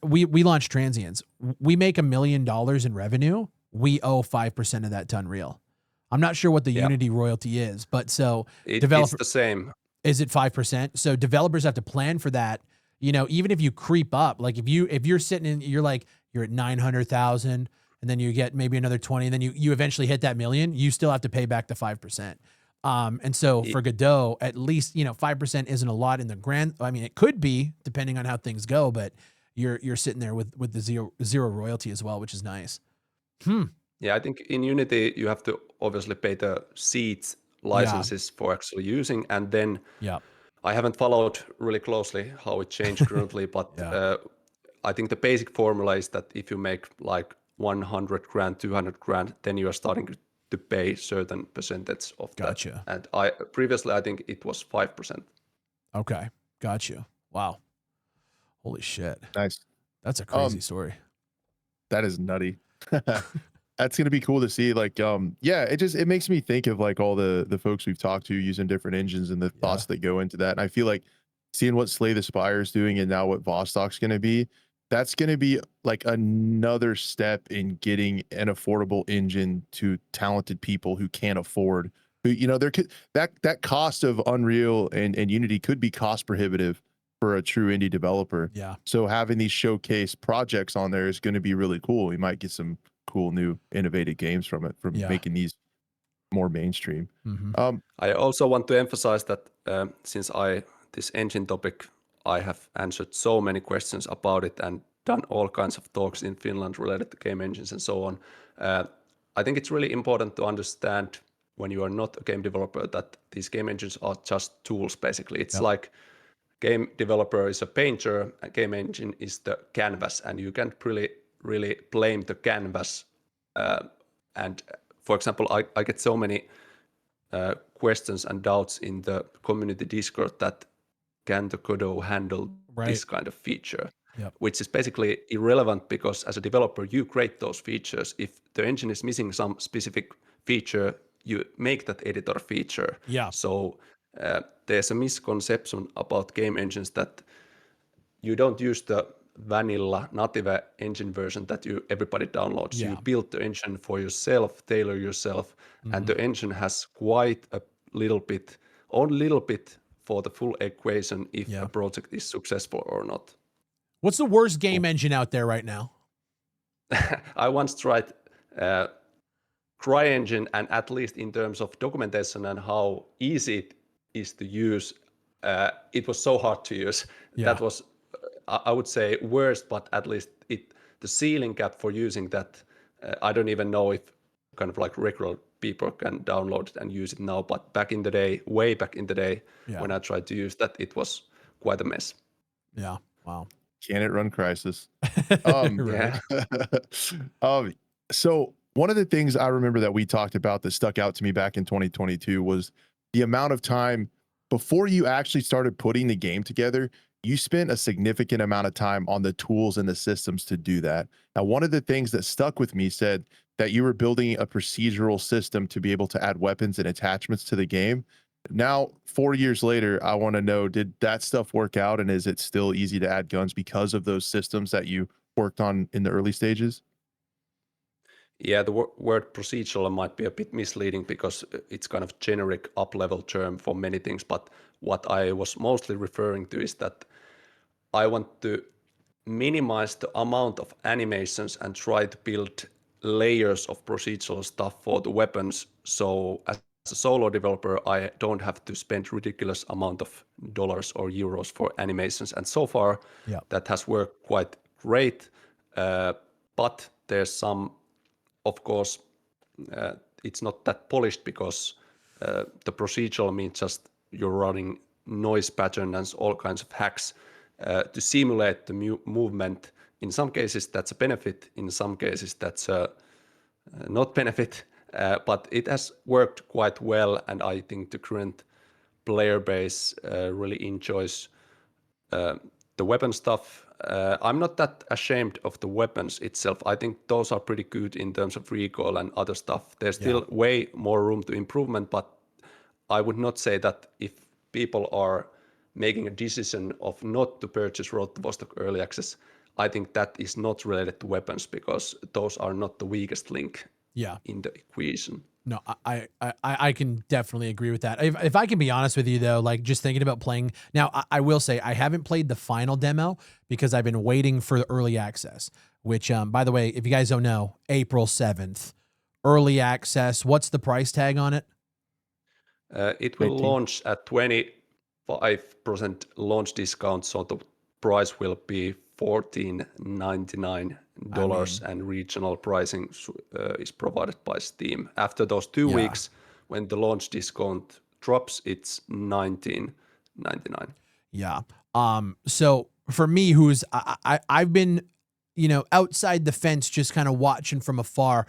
we launch transients. We make $1 million in revenue. We owe 5% of that to Unreal. I'm not sure what the Yeah. Unity royalty is, but so It's developer the same. is it 5%? So developers have to plan for that. Even if you creep up, like if you're sitting in, you're at 900,000. And then you get maybe another 20, and then you eventually hit that million, you still have to pay back the 5%. And so for Godot, at least, 5% isn't a lot in the grand. I mean, it could be depending on how things go, but you're sitting there with the zero royalty as well, which is nice. Yeah, I think in Unity you have to obviously pay the seeds licenses for actually using, and then Yeah. I haven't followed really closely how it changed currently, but Yeah. I think the basic formula is that if you make like 100 grand, 200 grand, then you are starting to pay certain percentage of Gotcha. that. And previously I think it was 5%. Okay. Got you. Wow. Holy shit. Nice. That's a crazy story. That is nutty. That's gonna be cool to see. Like, it makes me think of like all the folks we've talked to using different engines and the thoughts that go into that. And I feel like seeing what Slay the Spire is doing and now what Vostok's gonna be, that's gonna be like another step in getting an affordable engine to talented people who can't afford. Who there could that cost of Unreal and Unity could be cost prohibitive for a true indie developer. Yeah. So having these showcase projects on there is going to be really cool. We might get some cool new innovative games from it, from Yeah. making these more mainstream. I also want to emphasize that since this engine topic, I have answered so many questions about it and done all kinds of talks in Finland related to game engines and so on. I think it's really important to understand when you are not a game developer that these game engines are just tools, basically. It's like game developer is a painter, a game engine is the canvas, and you can't really blame the canvas. And for example, I get so many questions and doubts in the community Discord that can the Godot handle this kind of feature, which is basically irrelevant because as a developer, you create those features. If the engine is missing some specific feature, you make that editor feature. Yeah. So there's a misconception about game engines that you don't use the vanilla native engine version that everybody downloads. Yeah. You build the engine for yourself, tailor yourself, and the engine has quite a little bit for the full equation if a project is successful or not. What's the worst game engine out there right now? I once tried CryEngine, and at least in terms of documentation and how easy it is to use, it was so hard to use. That was, I would say, worst, but at least the ceiling cap for using that, I don't even know if kind of like regular people can download it and use it now. But back in the day, way back in the day, when I tried to use that, it was quite a mess. Yeah. Wow. Can it run Crisis? Right. So one of the things I remember that we talked about that stuck out to me back in 2022 was the amount of time before you actually started putting the game together. You spent a significant amount of time on the tools and the systems to do that. Now, one of the things that stuck with me said that you were building a procedural system to be able to add weapons and attachments to the game. Now, 4 years later, I want to know, did that stuff work out? And is it still easy to add guns because of those systems that you worked on in the early stages? Yeah, the word procedural might be a bit misleading because it's kind of generic up-level term for many things. But what I was mostly referring to is that I want to minimize the amount of animations and try to build layers of procedural stuff for the weapons. So as a solo developer, I don't have to spend ridiculous amount of dollars or euros for animations. And so far, that has worked quite great. But there's some, of course, it's not that polished because the procedural means just you're running noise pattern and all kinds of hacks to simulate the movement. In some cases, that's a benefit. In some cases, that's not benefit. But it has worked quite well, and I think the current player base really enjoys the weapon stuff. I'm not that ashamed of the weapons itself. I think those are pretty good in terms of recoil and other stuff. There's still way more room to improvement, but I would not say that if people are making a decision of not to purchase Road to Vostok Early Access, I think that is not related to weapons because those are not the weakest link in the equation. No, I can definitely agree with that. If I can be honest with you though, like just thinking about playing now, I will say I haven't played the final demo because I've been waiting for the early access, which, by the way, if you guys don't know, April 7th, early access. What's the price tag on it? It will launch at 25% launch discount, so the price will be $14.99, and regional pricing is provided by Steam. After those 2 weeks, when the launch discount drops, it's $19.99. Yeah. So for me, who's I've been, outside the fence, just kind of watching from afar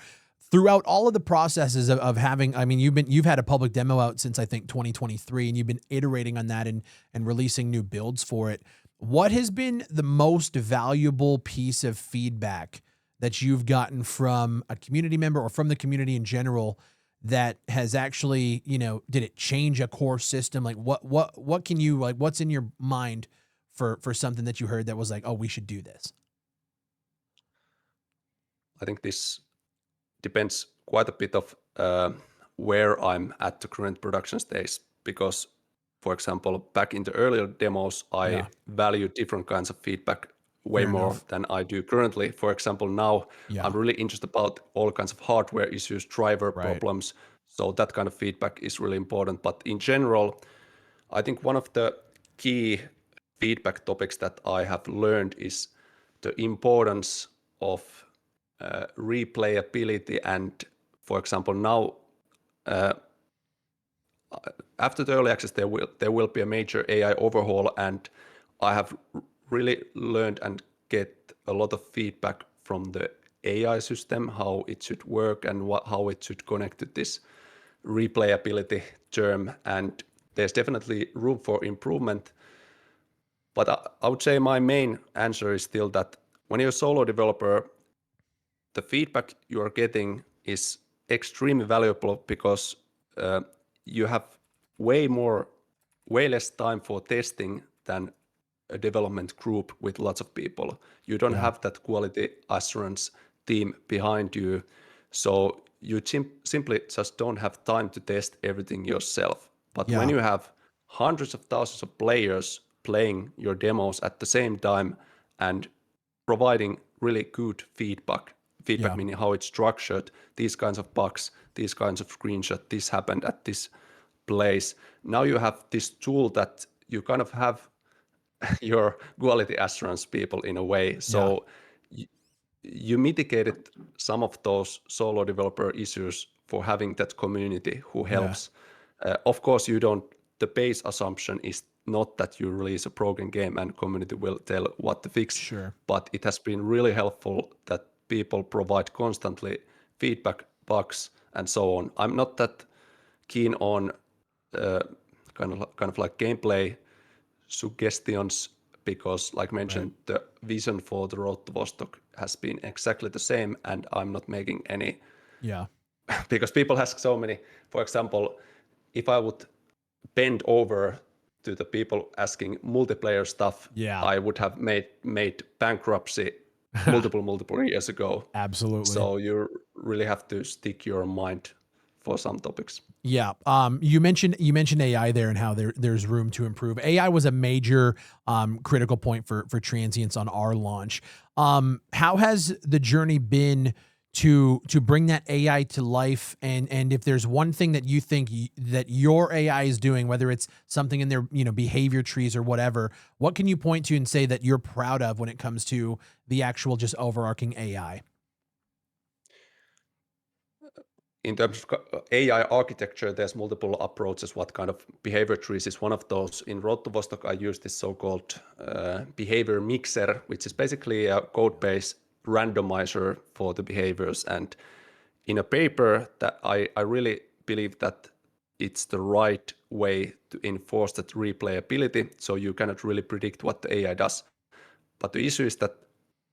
throughout all of the processes of having, I mean, you've had a public demo out since I think 2023, and you've been iterating on that and releasing new builds for it. What has been the most valuable piece of feedback that you've gotten from a community member or from the community in general that has actually, did it change a core system? Like what can you, like, what's in your mind for something that you heard that was like, oh, we should do this? I think this depends quite a bit of where I'm at the current production stage, because for example, back in the earlier demos, I Yeah. value different kinds of feedback way Fair more enough. than I do currently. For example, now Yeah. I'm really interested about all kinds of hardware issues, driver Right. problems. So that kind of feedback is really important. But in general, I think one of the key feedback topics that I have learned is the importance of replayability. And for example, now after the early access, there will be a major AI overhaul, and I have really learned and get a lot of feedback from the AI system, how it should work and how it should connect to this replayability term. And there's definitely room for improvement. But I would say my main answer is still that when you're a solo developer, the feedback you are getting is extremely valuable because you have way less time for testing than a development group with lots of people. You don't Yeah. have that quality assurance team behind you. So you simply just don't have time to test everything yourself. But when Yeah. you have hundreds of thousands of players playing your demos at the same time and providing really good feedback Yeah. meaning how it's structured, these kinds of bugs, these kinds of screenshots, this happened at this place. Now you have this tool that you kind of have your quality assurance people in a way. Yeah. So you mitigated some of those solo developer issues for having that community who Yeah. helps. Of course, you don't. The base assumption is not that you release a broken game and community will tell what to fix, Sure. but it has been really helpful that people provide constantly feedback, bugs, and so on. I'm not that keen on uh, kind of like gameplay suggestions because, like Right. mentioned, the vision for the road to Vostok has been exactly the same, and I'm not making any Yeah. because people ask so many. For example, if I would bend over to the people asking multiplayer stuff, Yeah. I would have made bankruptcy multiple years ago. Absolutely. So you really have to stick your mind for some topics. Yeah. You mentioned AI there and how there's room to improve. AI was a major critical point for transients on our launch. How has the journey been to bring that AI to life? And if there's one thing that you think that your AI is doing, whether it's something in their behavior trees or whatever, what can you point to and say that you're proud of when it comes to the actual just overarching AI? In terms of AI architecture, there's multiple approaches. What kind of behavior trees is one of those? In Road to Vostok, I use this so-called behavior mixer, which is basically a code-based randomizer for the behaviors. And in a paper that I really believe that it's the right way to enforce that replayability, so you cannot really predict what the AI does. But the issue is that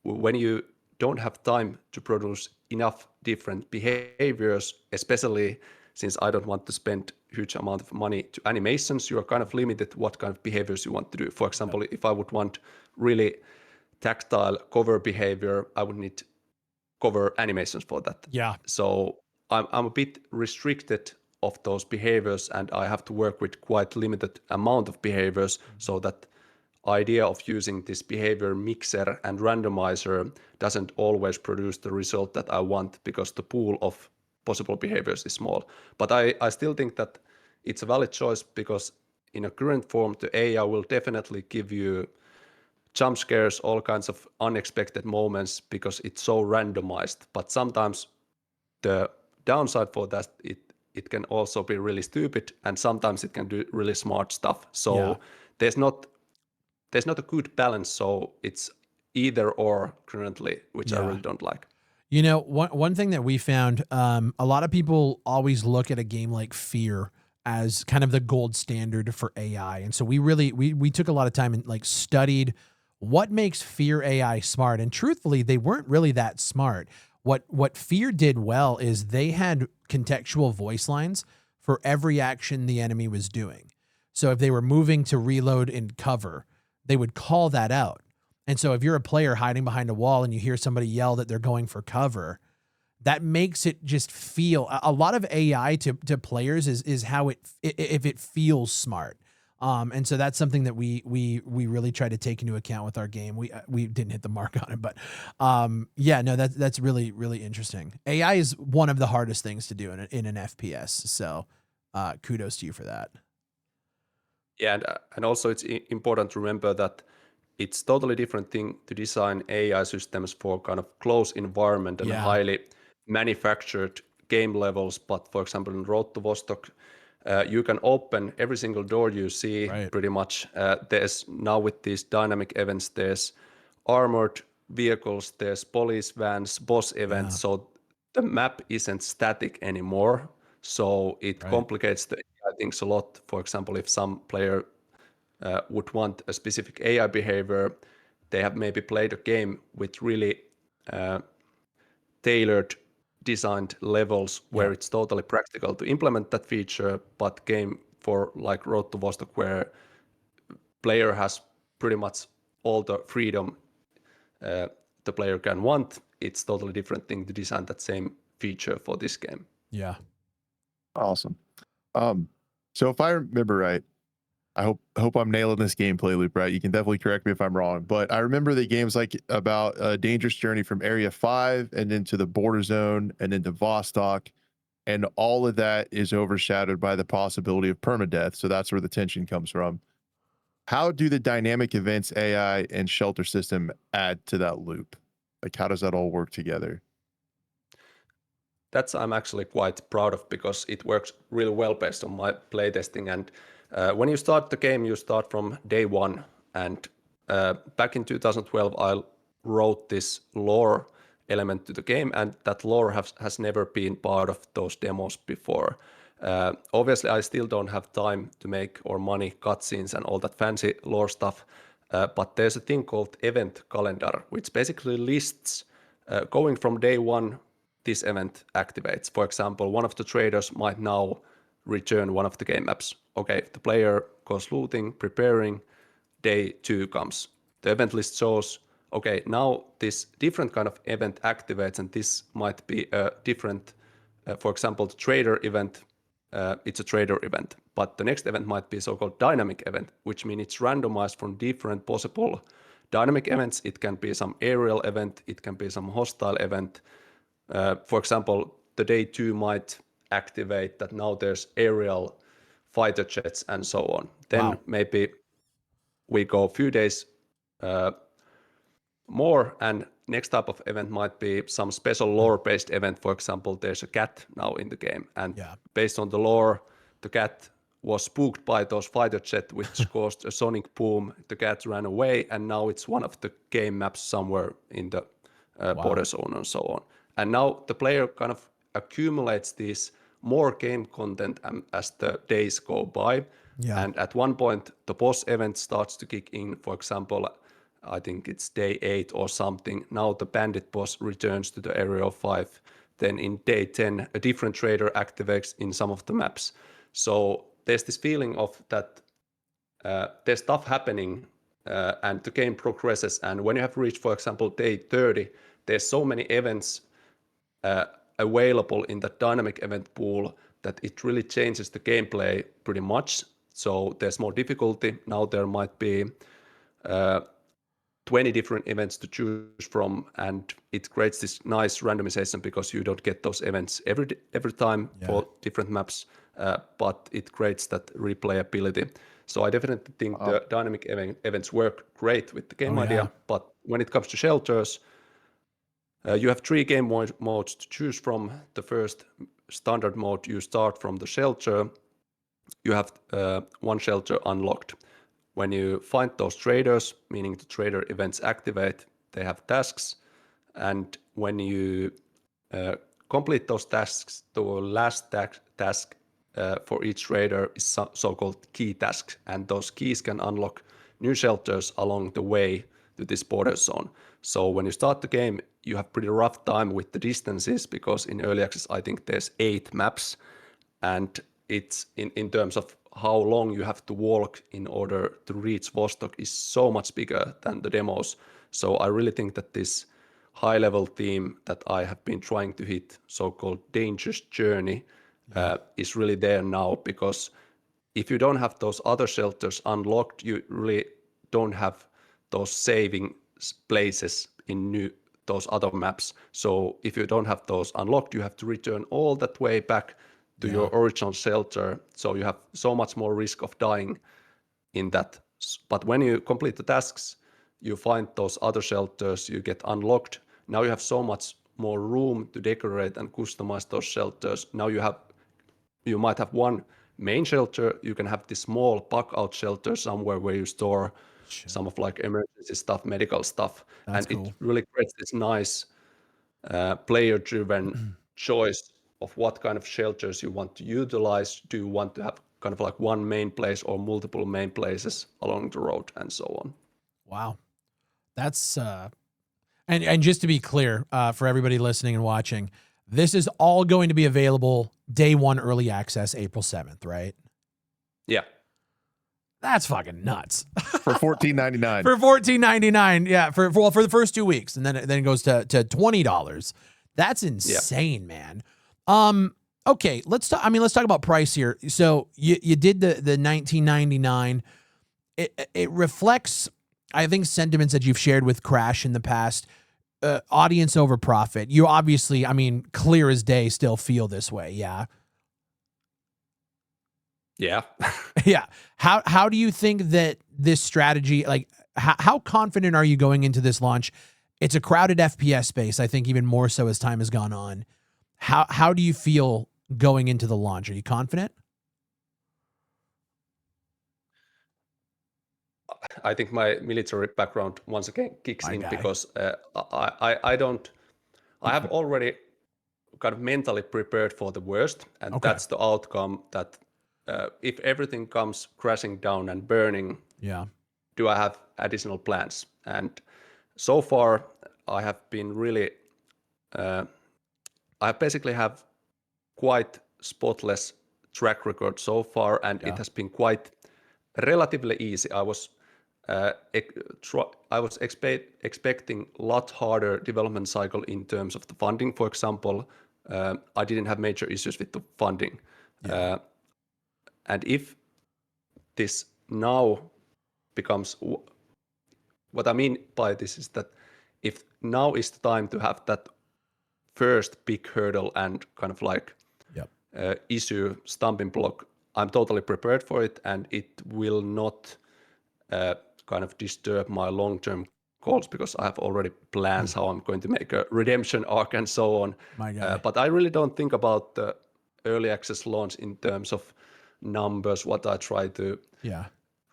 when you don't have time to produce enough different behaviors, especially since I don't want to spend huge amount of money to animations, you are kind of limited what kind of behaviors you want to do. For example, if I would want really tactile cover behavior, I would need cover animations for that. Yeah. So I'm a bit restricted of those behaviors, and I have to work with quite limited amount of behaviors, so that idea of using this behavior mixer and randomizer doesn't always produce the result that I want because the pool of possible behaviors is small. But I still think that it's a valid choice because in a current form, the AI will definitely give you jump scares, all kinds of unexpected moments because it's so randomized. But sometimes the downside for that, it can also be really stupid, and sometimes it can do really smart stuff. Yeah. So there's not a good balance. So it's either or currently, which I Yeah. really don't like. One thing that we found, a lot of people always look at a game like Fear as kind of the gold standard for AI, and so we took a lot of time and like studied what makes Fear AI smart. And truthfully, they weren't really that smart. What Fear did well is they had contextual voice lines for every action the enemy was doing. So if they were moving to reload and cover, they would call that out. And so if you're a player hiding behind a wall and you hear somebody yell that they're going for cover, that makes it just feel a lot of AI to players is how if it feels smart. And so that's something that we really try to take into account with our game. We didn't hit the mark on it, but yeah, no, that's really, really interesting. AI is one of the hardest things to do in an FPS. So kudos to you for that. Yeah, and also it's important to remember that it's totally different thing to design AI systems for kind of close environment and Yeah. highly manufactured game levels. But for example, in Road to Vostok, you can open every single door you see Right. pretty much. There's now with these dynamic events, there's armored vehicles, there's police vans, boss events. Yeah. So the map isn't static anymore. So it Right. complicates the AI things a lot. For example, if some player would want a specific AI behavior, they have maybe played a game with really tailored designed levels where Yeah. it's totally practical to implement that feature, but game for like Road to Vostok where player has pretty much all the freedom the player can want, it's totally different thing to design that same feature for this game. Yeah. Awesome. So if I remember right, I hope I'm nailing this gameplay loop right. You can definitely correct me if I'm wrong, but I remember the game's like about a dangerous journey from Area 5 and into the border zone and into Vostok, and all of that is overshadowed by the possibility of permadeath. So that's where the tension comes from. How do the dynamic events AI and shelter system add to that loop? Like how does that all work together? That's I'm actually quite proud of because it works really well based on my playtesting. And when you start the game, you start from day one. And back in 2012, I wrote this lore element to the game, and that lore has never been part of those demos before. Obviously, I still don't have time to make or money cutscenes and all that fancy lore stuff. But there's a thing called event calendar, which basically lists going from day one this event activates. For example, one of the traders might now return one of the game maps. Okay, if the player goes looting, preparing, day 2 comes. The event list shows, okay, now this different kind of event activates, and this might be a different, for example, the trader event, it's a trader event. But the next event might be so-called dynamic event, which means it's randomized from different possible dynamic events. It can be some aerial event, it can be some hostile event. For example, the day 2 might activate that now there's aerial fighter jets and so on. Then Wow. maybe we go a few days more, and next type of event might be some special lore-based event. For example, there's a cat now in the game, and Yeah. based on the lore, the cat was spooked by those fighter jet, which caused a sonic boom. The cat ran away, and now it's one of the game maps somewhere in the Wow. border zone and so on. And now the player kind of accumulates these more game content as the days go by. Yeah. And at one point, the boss event starts to kick in. For example, I think it's day 8 or something. Now the bandit boss returns to the area of 5. Then in day 10, a different trader activates in some of the maps. So there's this feeling of that there's stuff happening and the game progresses. And when you have reached, for example, day 30, there's so many events available in the dynamic event pool that it really changes the gameplay pretty much. So there's more difficulty. Now there might be 20 different events to choose from, and it creates this nice randomization because you don't get those events every time for different maps, but it creates that replayability. So I definitely think the dynamic events work great with the game idea, but when it comes to shelters, you have 3 game modes to choose from. The first standard mode, you start from the shelter. You have one shelter unlocked. When you find those traders, meaning the trader events activate, they have tasks. And when you complete those tasks, the last task for each trader is so-called key tasks. And those keys can unlock new shelters along the way to this border zone. So when you start the game, you have pretty rough time with the distances because in early access, I think there's 8 maps. And it's in terms of how long you have to walk in order to reach Vostok is so much bigger than the demos. So I really think that this high-level theme that I have been trying to hit, so-called dangerous journey, is really there now because if you don't have those other shelters unlocked, you really don't have those saving places in those other maps. So if you don't have those unlocked, you have to return all that way back to your original shelter. So you have so much more risk of dying in that. But when you complete the tasks, you find those other shelters, you get unlocked. Now you have so much more room to decorate and customize those shelters. Now you might have one main shelter, you can have this small bug out shelter somewhere where you store some of like emergency stuff, medical stuff. That's And cool. it really creates this nice player-driven choice of what kind of shelters you want to utilize. Do you want to have kind of like one main place or multiple main places along the road and so on? Wow. That's and just to be clear, for everybody listening and watching, this is all going to be available day one early access, April 7th, right? Yeah. That's fucking nuts. For $14.99. For $14.99, yeah, for the first 2 weeks, and then it goes to $20. That's insane, man. Okay, let's talk. I mean, let's talk about price here. So you did the $19.99. It reflects, I think, sentiments that you've shared with Crash in the past. Audience over profit. You obviously, I mean, clear as day, still feel this way. Yeah. Yeah. Yeah. How do you think that this strategy, like, how confident are you going into this launch? It's a crowded FPS space, I think, even more so as time has gone on. How do you feel going into the launch? Are you confident? I think my military background once again kicks My in guy. because I have already kind of mentally prepared for the worst, and Okay. that's the outcome that if everything comes crashing down and burning, Yeah. do I have additional plans? And so far, I have been really, I basically have quite spotless track record so far, and it has been quite relatively easy. I was expecting a lot harder development cycle in terms of the funding. For example, I didn't have major issues with the funding. And if this now becomes, what I mean by this is that if now is the time to have that first big hurdle and kind of like issue stumbling block, I'm totally prepared for it, and it will not kind of disturb my long-term goals because I have already plans how I'm going to make a redemption arc and so on. My guy. But I really don't think about the early access launch in terms of numbers, what I try to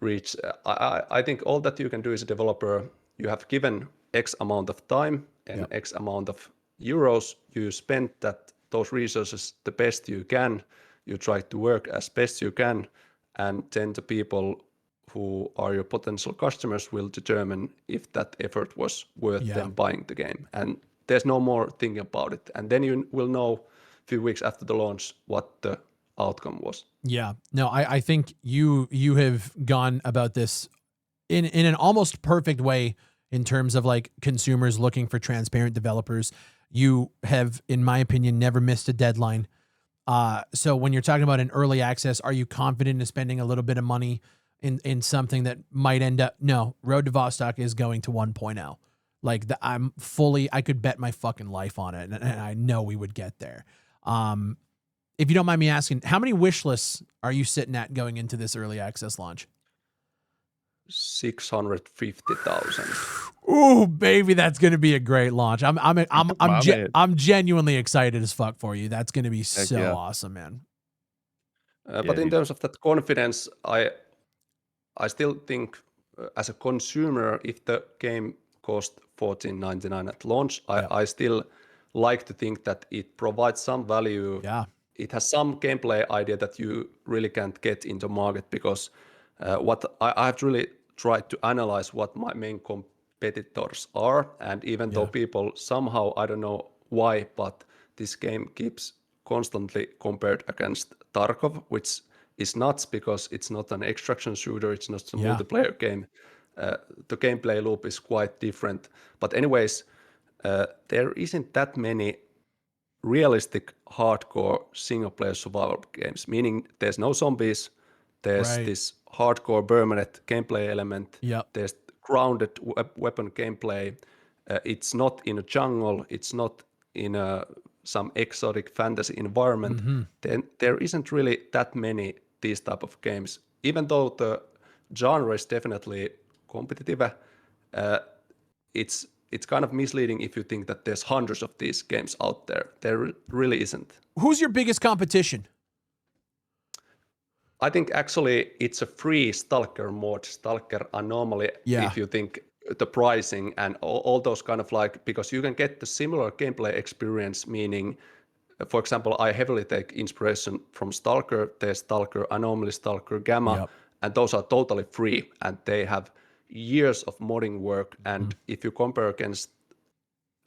reach. I think all that you can do as a developer, you have given X amount of time and X amount of euros. You spend those resources the best you can. You try to work as best you can, and then the people who are your potential customers will determine if that effort was worth them buying the game. And there's no more thinking about it. And then you will know a few weeks after the launch what the outcome was. Yeah. No, I think you have gone about this in an almost perfect way in terms of like consumers looking for transparent developers. You have, in my opinion, never missed a deadline. So when you're talking about an early access, are you confident in spending a little bit of money in something that might end up? No, Road to Vostok is going to 1.0. Like I could bet my fucking life on it, and I know we would get there. If you don't mind me asking, how many wish lists are you sitting at going into this early access launch? 650,000. Ooh, baby, that's gonna be a great launch. I'm genuinely excited as fuck for you. That's gonna be so awesome, man. But in terms of that confidence, I still think as a consumer, if the game cost $14.99 at launch, I still like to think that it provides some value. Yeah. It has some gameplay idea that you really can't get in the market because what I've really tried to analyze what my main competitors are. And even though people somehow, I don't know why, but this game keeps constantly compared against Tarkov, which is nuts because it's not an extraction shooter, it's not a multiplayer game. The gameplay loop is quite different. But anyways, there isn't that many realistic hardcore single player survival games, meaning there's no zombies, There's Right. this hardcore permanent gameplay element. Yep. There's grounded weapon gameplay. It's not in a jungle. It's not in some exotic fantasy environment. Mm-hmm. Then there isn't really that many these type of games. Even though the genre is definitely competitive, it's kind of misleading if you think that there's hundreds of these games out there. There really isn't. Who's your biggest competition? I think actually it's a free Stalker mod, Stalker Anomaly, Yeah. if you think the pricing and all those kind of like, because you can get the similar gameplay experience, meaning, for example, I heavily take inspiration from Stalker. There's Stalker Anomaly, Stalker Gamma, Yep. and those are totally free and they have years of modding work. And if you compare against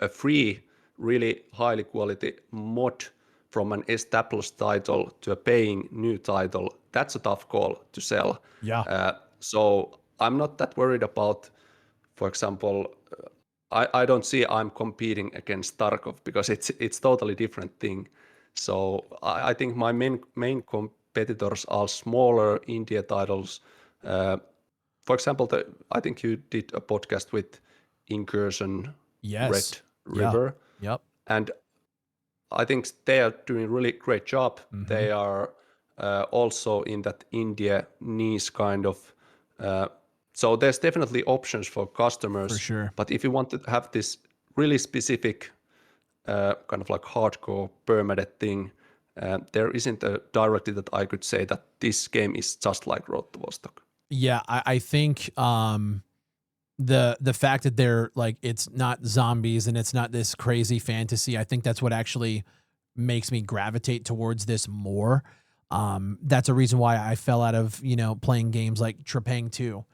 a free, really highly quality mod from an established title to a paying new title, that's a tough call to sell. Yeah. So I'm not that worried about, for example, I don't see I'm competing against Tarkov because it's totally different thing. So I think my main competitors are smaller indie titles. For example, I think you did a podcast with Incursion Yes. Red Yeah. River, Yep. and I think they are doing really great job. They are also in that India niche kind of. So there's definitely options for customers. For sure. But if you want to have this really specific kind of like hardcore permanent thing, there isn't a directly that I could say that this game is just like Road to Vostok. Yeah, I think the fact that they're like it's not zombies and it's not this crazy fantasy, I think that's what actually makes me gravitate towards this more. That's a reason why I fell out of, playing games like Trepang 2.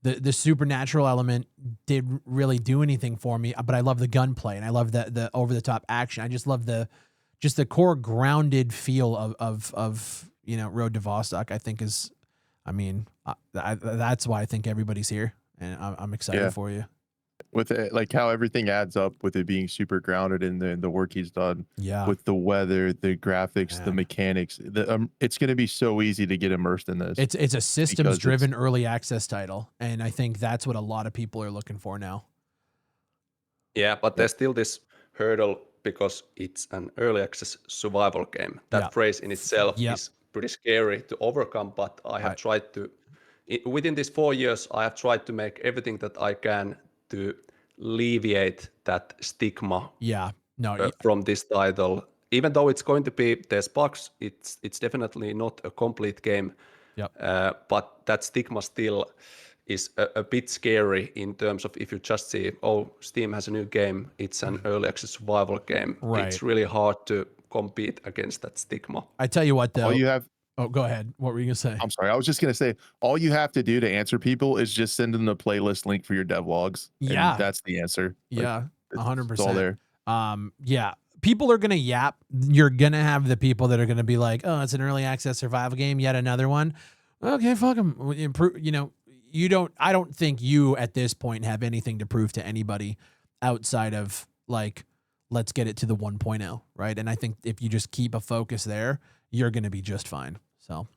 The supernatural element didn't really do anything for me, but I love the gunplay and I love the over the top action. I just love the core grounded feel of Road to Vostok. I think is, that's why I think everybody's here, and I'm excited Yeah. for you. With it, like how everything adds up with it being super grounded in the work he's done Yeah, with the weather, the graphics, the Man. mechanics. It's going to be so easy to get immersed in this. it's a systems driven early access title, and I think that's what a lot of people are looking for now. Yeah, but there's still this hurdle because it's an early access survival game. That Yep. phrase in itself Yep. is pretty scary to overcome, but I have tried to, within these 4 years, I have tried to make everything that I can to alleviate that stigma Yeah, no, from this title. Even though it's going to be, there's bugs, it's definitely not a complete game, yep. but that stigma still is a bit scary in terms of if you just see, oh, Steam has a new game, it's an early access survival game. Right. It's really hard to compete against that stigma. I tell you what, though. All you have. Oh, go ahead. What were you gonna say? I'm sorry. I was just going to say, all you have to do to answer people is just send them the playlist link for your devlogs. Yeah. And that's the answer. Yeah, 100%. It's all there. Yeah. People are gonna yap. You're gonna have the people that are gonna be like, "Oh, it's an early access survival game, yet another one." Okay, fuck them. I don't think you at this point have anything to prove to anybody outside of like, let's get it to the 1.0, right? And I think if you just keep a focus there, you're gonna be just fine. So,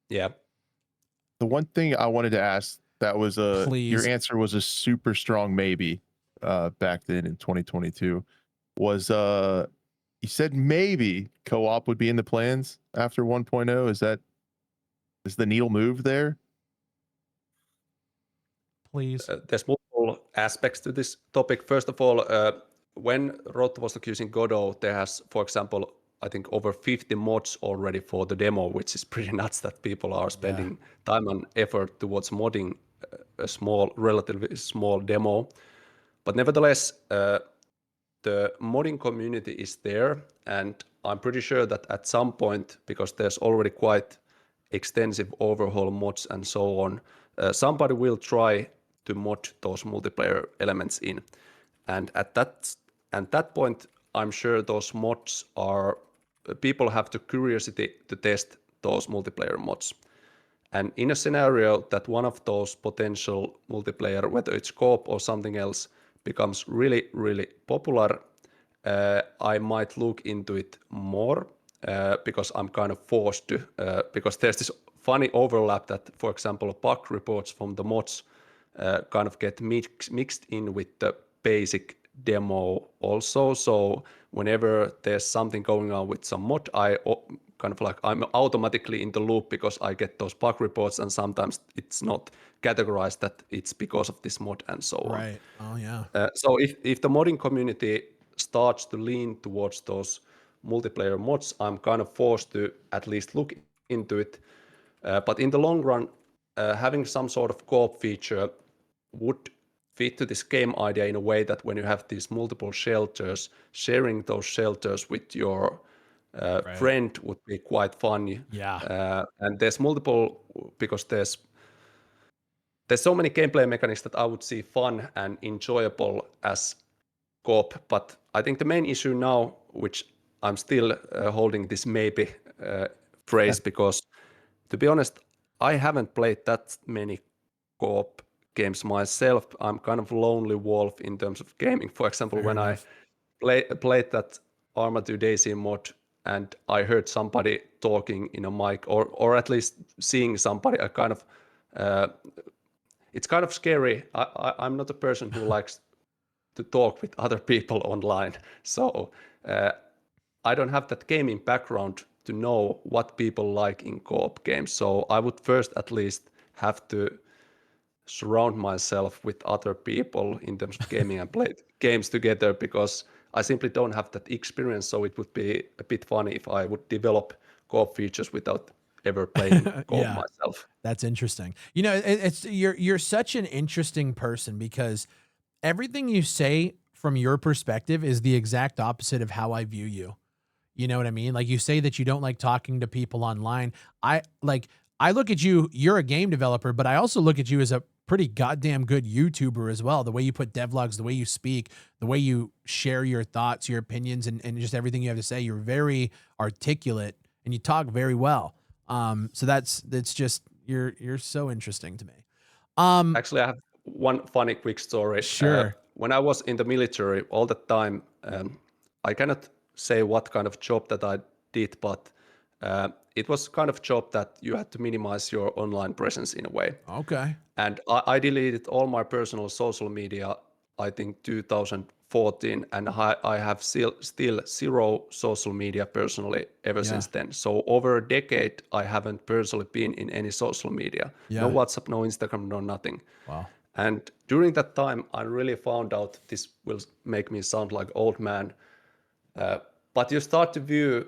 Yeah. The one thing I wanted to ask that was Please. your answer was a super strong maybe back then in 2022 was you said maybe co-op would be in the plans after 1.0. Is the needle moved there? please. There's multiple aspects to this topic. First of all, when Road to Vostok using Godot, there has, for example, I think over 50 mods already for the demo, which is pretty nuts that people are spending time and effort towards modding a relatively small demo. But nevertheless, the modding community is there, and I'm pretty sure that at some point, because there's already quite extensive overhaul mods and so on, somebody will try to mod those multiplayer elements in. And at that point, I'm sure those mods are, people have the curiosity to test those multiplayer mods. And in a scenario that one of those potential multiplayer, whether it's co-op or something else, becomes really, really popular, I might look into it more. because I'm kind of forced to, because there's this funny overlap that, for example, bug reports from the mods kind of get mixed in with the basic demo also. So whenever there's something going on with some mod, I'm automatically in the loop because I get those bug reports, and sometimes it's not categorized that it's because of this mod and so on. Right. Oh yeah. So if the modding community starts to lean towards those multiplayer mods, I'm kind of forced to at least look into it. But in the long run, having some sort of co-op feature would fit to this game idea in a way that when you have these multiple shelters, sharing those shelters with your friend would be quite fun. Yeah. And there's multiple, because there's so many gameplay mechanics that I would see fun and enjoyable as co-op. But I think the main issue now, which I'm still holding this maybe phrase, because to be honest, I haven't played that many co-op games myself. I'm kind of lonely wolf in terms of gaming. For example, Fair when enough. I played that Arma 2 Daisy mod and I heard somebody talking in a mic, or at least seeing somebody, I kind of it's kind of scary. I'm not a person who likes to talk with other people online, so I don't have that gaming background to know what people like in co-op games. So I would first at least have to surround myself with other people in terms of gaming and play games together, because I simply don't have that experience. So it would be a bit funny if I would develop co-op features without ever playing co-op Yeah. myself. That's interesting. You know, it's you're such an interesting person because everything you say from your perspective is the exact opposite of how I view you. You know what I mean? Like you say that you don't like talking to people online. I look at you, you're a game developer, but I also look at you as a pretty goddamn good YouTuber as well. The way you put devlogs, the way you speak, the way you share your thoughts, your opinions, and just everything you have to say. You're very articulate and you talk very well. So that's just you're so interesting to me. Actually, I have one funny quick story. Sure. When I was in the military all the time, I cannot say what kind of job that I did, but it was kind of job that you had to minimize your online presence in a way. Okay. And I deleted all my personal social media, I think 2014, and I have still zero social media personally ever Yeah. since then. So over a decade, I haven't personally been in any social media. No Yeah. WhatsApp, no Instagram, no nothing. Wow. And during that time, I really found out, this will make me sound like old man, but you start to view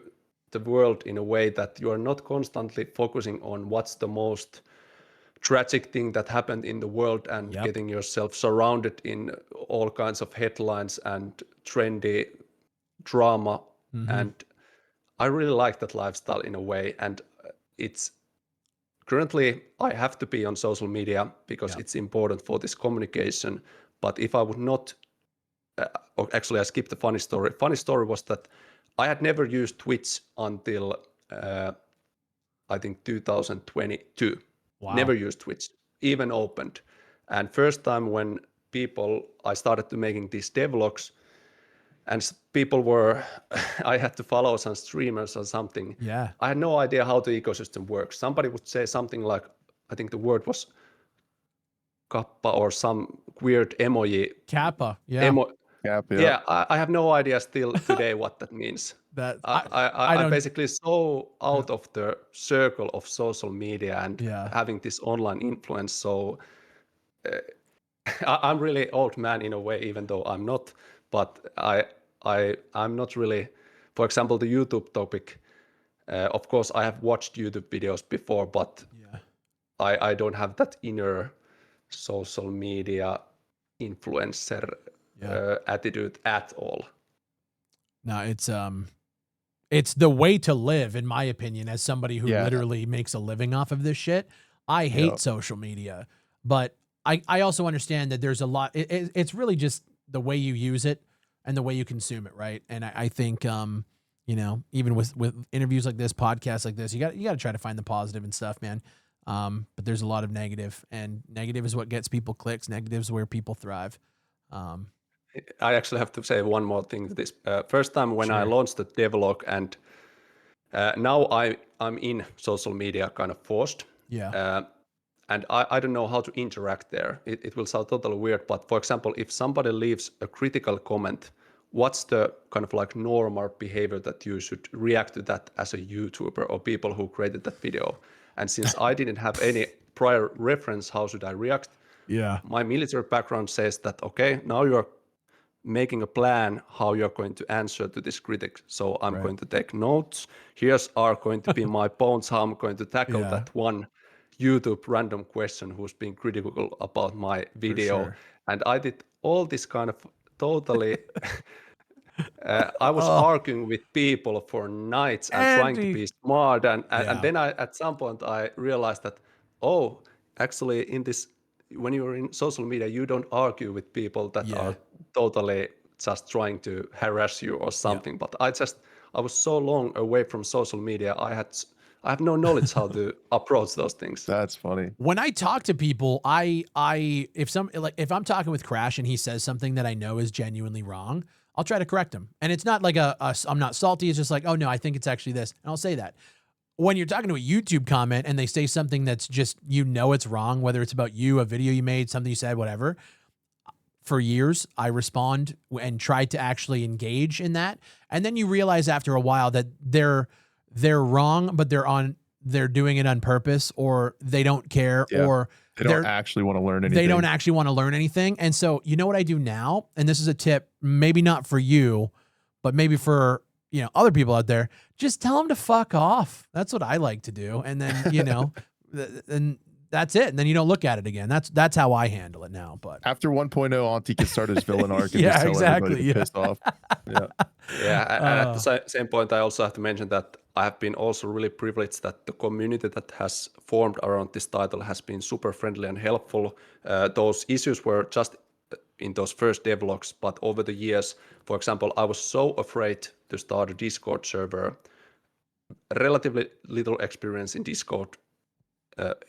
the world in a way that you are not constantly focusing on what's the most tragic thing that happened in the world and Yep. getting yourself surrounded in all kinds of headlines and trendy drama. Mm-hmm. And I really like that lifestyle in a way. And it's currently, I have to be on social media because Yep. it's important for this communication. But if I would not, or actually, I skipped the funny story. Funny story was that I had never used Twitch until I think 2022. Wow. Never used Twitch, even opened. And first time when I started to making these devlogs, and people were, I had to follow some streamers or something. Yeah. I had no idea how the ecosystem works. Somebody would say something like, I think the word was kappa or some weird emoji. Kappa. Yeah. Yep. Yeah, I have no idea still today what that means. That I I'm don't. basically so out of the circle of social media and Yeah. having this online influence. So I'm really old man in a way, even though I'm not. But I'm not really. For example, the YouTube topic. Of course, I have watched YouTube videos before, but Yeah. I don't have that inner social media influencer Yeah. attitude at all. No, it's the way to live, in my opinion, as somebody who Yeah. literally makes a living off of this shit. I hate Yep. social media, but I also understand that there's a lot. It's really just the way you use it and the way you consume it, right? And I think you know, even with interviews like this, podcasts like this, you got to try to find the positive and stuff, man. But there's a lot of negative, and negative is what gets people clicks. Negative is where people thrive. I actually have to say one more thing to this. First time when I Sure. launched the devlog and Now I'm in social media kind of forced. Yeah. And I don't know how to interact there. It will sound totally weird, but for example, if somebody leaves a critical comment, what's the kind of like normal behavior that you should react to that as a YouTuber or people who created that video? And since I didn't have any prior reference, how should I react? Yeah. My military background says that, okay, now you're making a plan how you're going to answer to this critic. So I'm Right. going to take notes. Here's are going to be my points how I'm going to tackle Yeah. that one YouTube random question who's being critical about my For video. sure. And I did all this kind of totally I was Oh, arguing with people for nights and trying to Andy. be smart, and Yeah. then at some point I realized that, oh, actually in this, when you're in social media, you don't argue with people that Yeah. are totally just trying to harass you or Yep. something. But I was so long away from social media, I have no knowledge how to approach those things. That's funny. When I talk to people, if I'm talking with Crash and he says something that I know is genuinely wrong, I'll try to correct him. And it's not like I'm not salty. It's just like, oh no, I think it's actually this. And I'll say that. When you're talking to a YouTube comment and they say something that's just, it's wrong, whether it's about you, a video you made, something you said, whatever, for years, I respond and try to actually engage in that. And then you realize after a while that they're wrong, but they're doing it on purpose, or they don't care, Yeah. or They don't actually want to learn anything. they don't actually want to learn anything. And so, you know what I do now? And this is a tip, maybe not for you, but maybe for, other people out there, just tell them to fuck off. That's what I like to do. And then, and that's it. And then you don't look at it again. That's how I handle it now. But After 1.0, Auntie can start his villain arc and Yeah, just tell exactly, everybody to piss off. Yeah. Yeah, and at the same point, I also have to mention that I have been also really privileged that the community that has formed around this title has been super friendly and helpful. Those issues were just in those first devlogs, but over the years, for example, I was so afraid to start a Discord server. Relatively little experience in Discord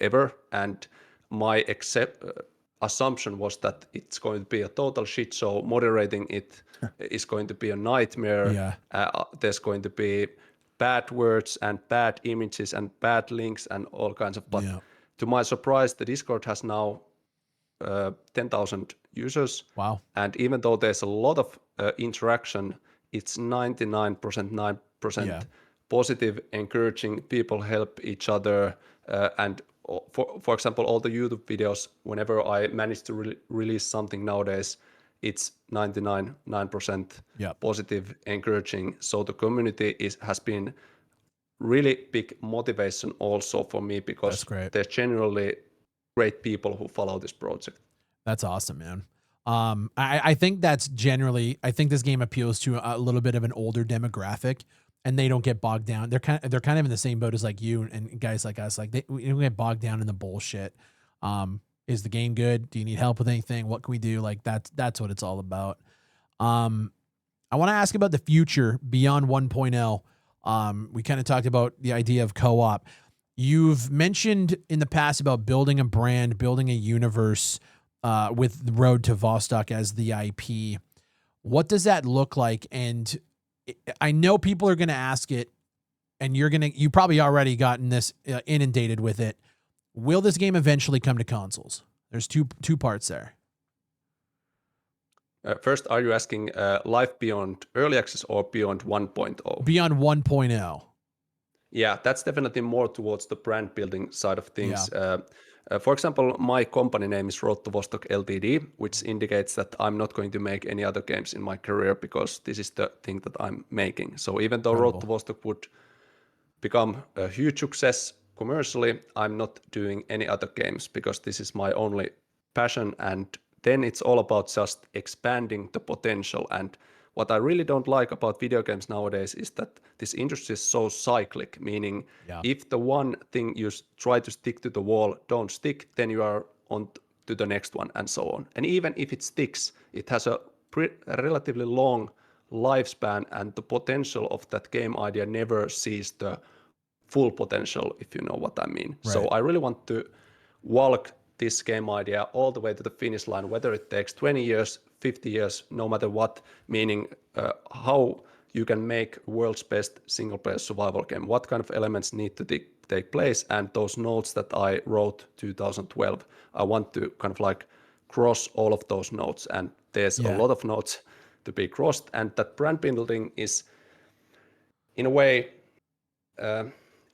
ever, and my assumption was that it's going to be a total shit show. Moderating it is going to be a nightmare. Yeah. There's going to be bad words and bad images and bad links and all kinds of. But Yeah. to my surprise, the Discord has now 10,000 users. Wow. And even though there's a lot of interaction, it's 99% Yeah. positive, encouraging. People help each other, and for example, all the YouTube videos, whenever I manage to release something nowadays, it's 99% Yep. positive, encouraging. So the community has been really big motivation also for me, because That's great. there's generally great people who follow this project. That's awesome, man. I think that's generally, I think this game appeals to a little bit of an older demographic, and they don't get bogged down. They're kind of in the same boat as like you and guys like us. Like we don't get bogged down in the bullshit. Is the game good? Do you need help with anything? What can we do? Like that's what it's all about. I want to ask about the future beyond 1.0. We kind of talked about the idea of co-op. You've mentioned in the past about building a brand, building a universe, with the Road to Vostok as the IP. What does that look like? And I know people are going to ask it, and you probably already gotten this inundated with it. Will this game eventually come to consoles? There's two parts there. First, are you asking life beyond early access or beyond 1.0? Beyond 1.0. Yeah, that's definitely more towards the brand building side of things. For example, my company name is Road to Vostok Ltd, which indicates that I'm not going to make any other games in my career, because this is the thing that I'm making. So even though Road to Vostok would become a huge success commercially, I'm not doing any other games, because this is my only passion. And then it's all about just expanding the potential. And what I really don't like about video games nowadays is that this industry is so cyclic, meaning if the one thing you try to stick to the wall don't stick, then you are on to the next one and so on. And even if it sticks, it has a relatively long lifespan, and the potential of that game idea never sees the full potential, if you know what I mean. Right. So I really want to walk this game idea all the way to the finish line, whether it takes 20 years, 50 years, no matter what, meaning how you can make world's best single player survival game. What kind of elements need to take place? And those notes that I wrote 2012, I want to kind of like cross all of those notes, and there's a lot of notes to be crossed. And that brand building is, in a way,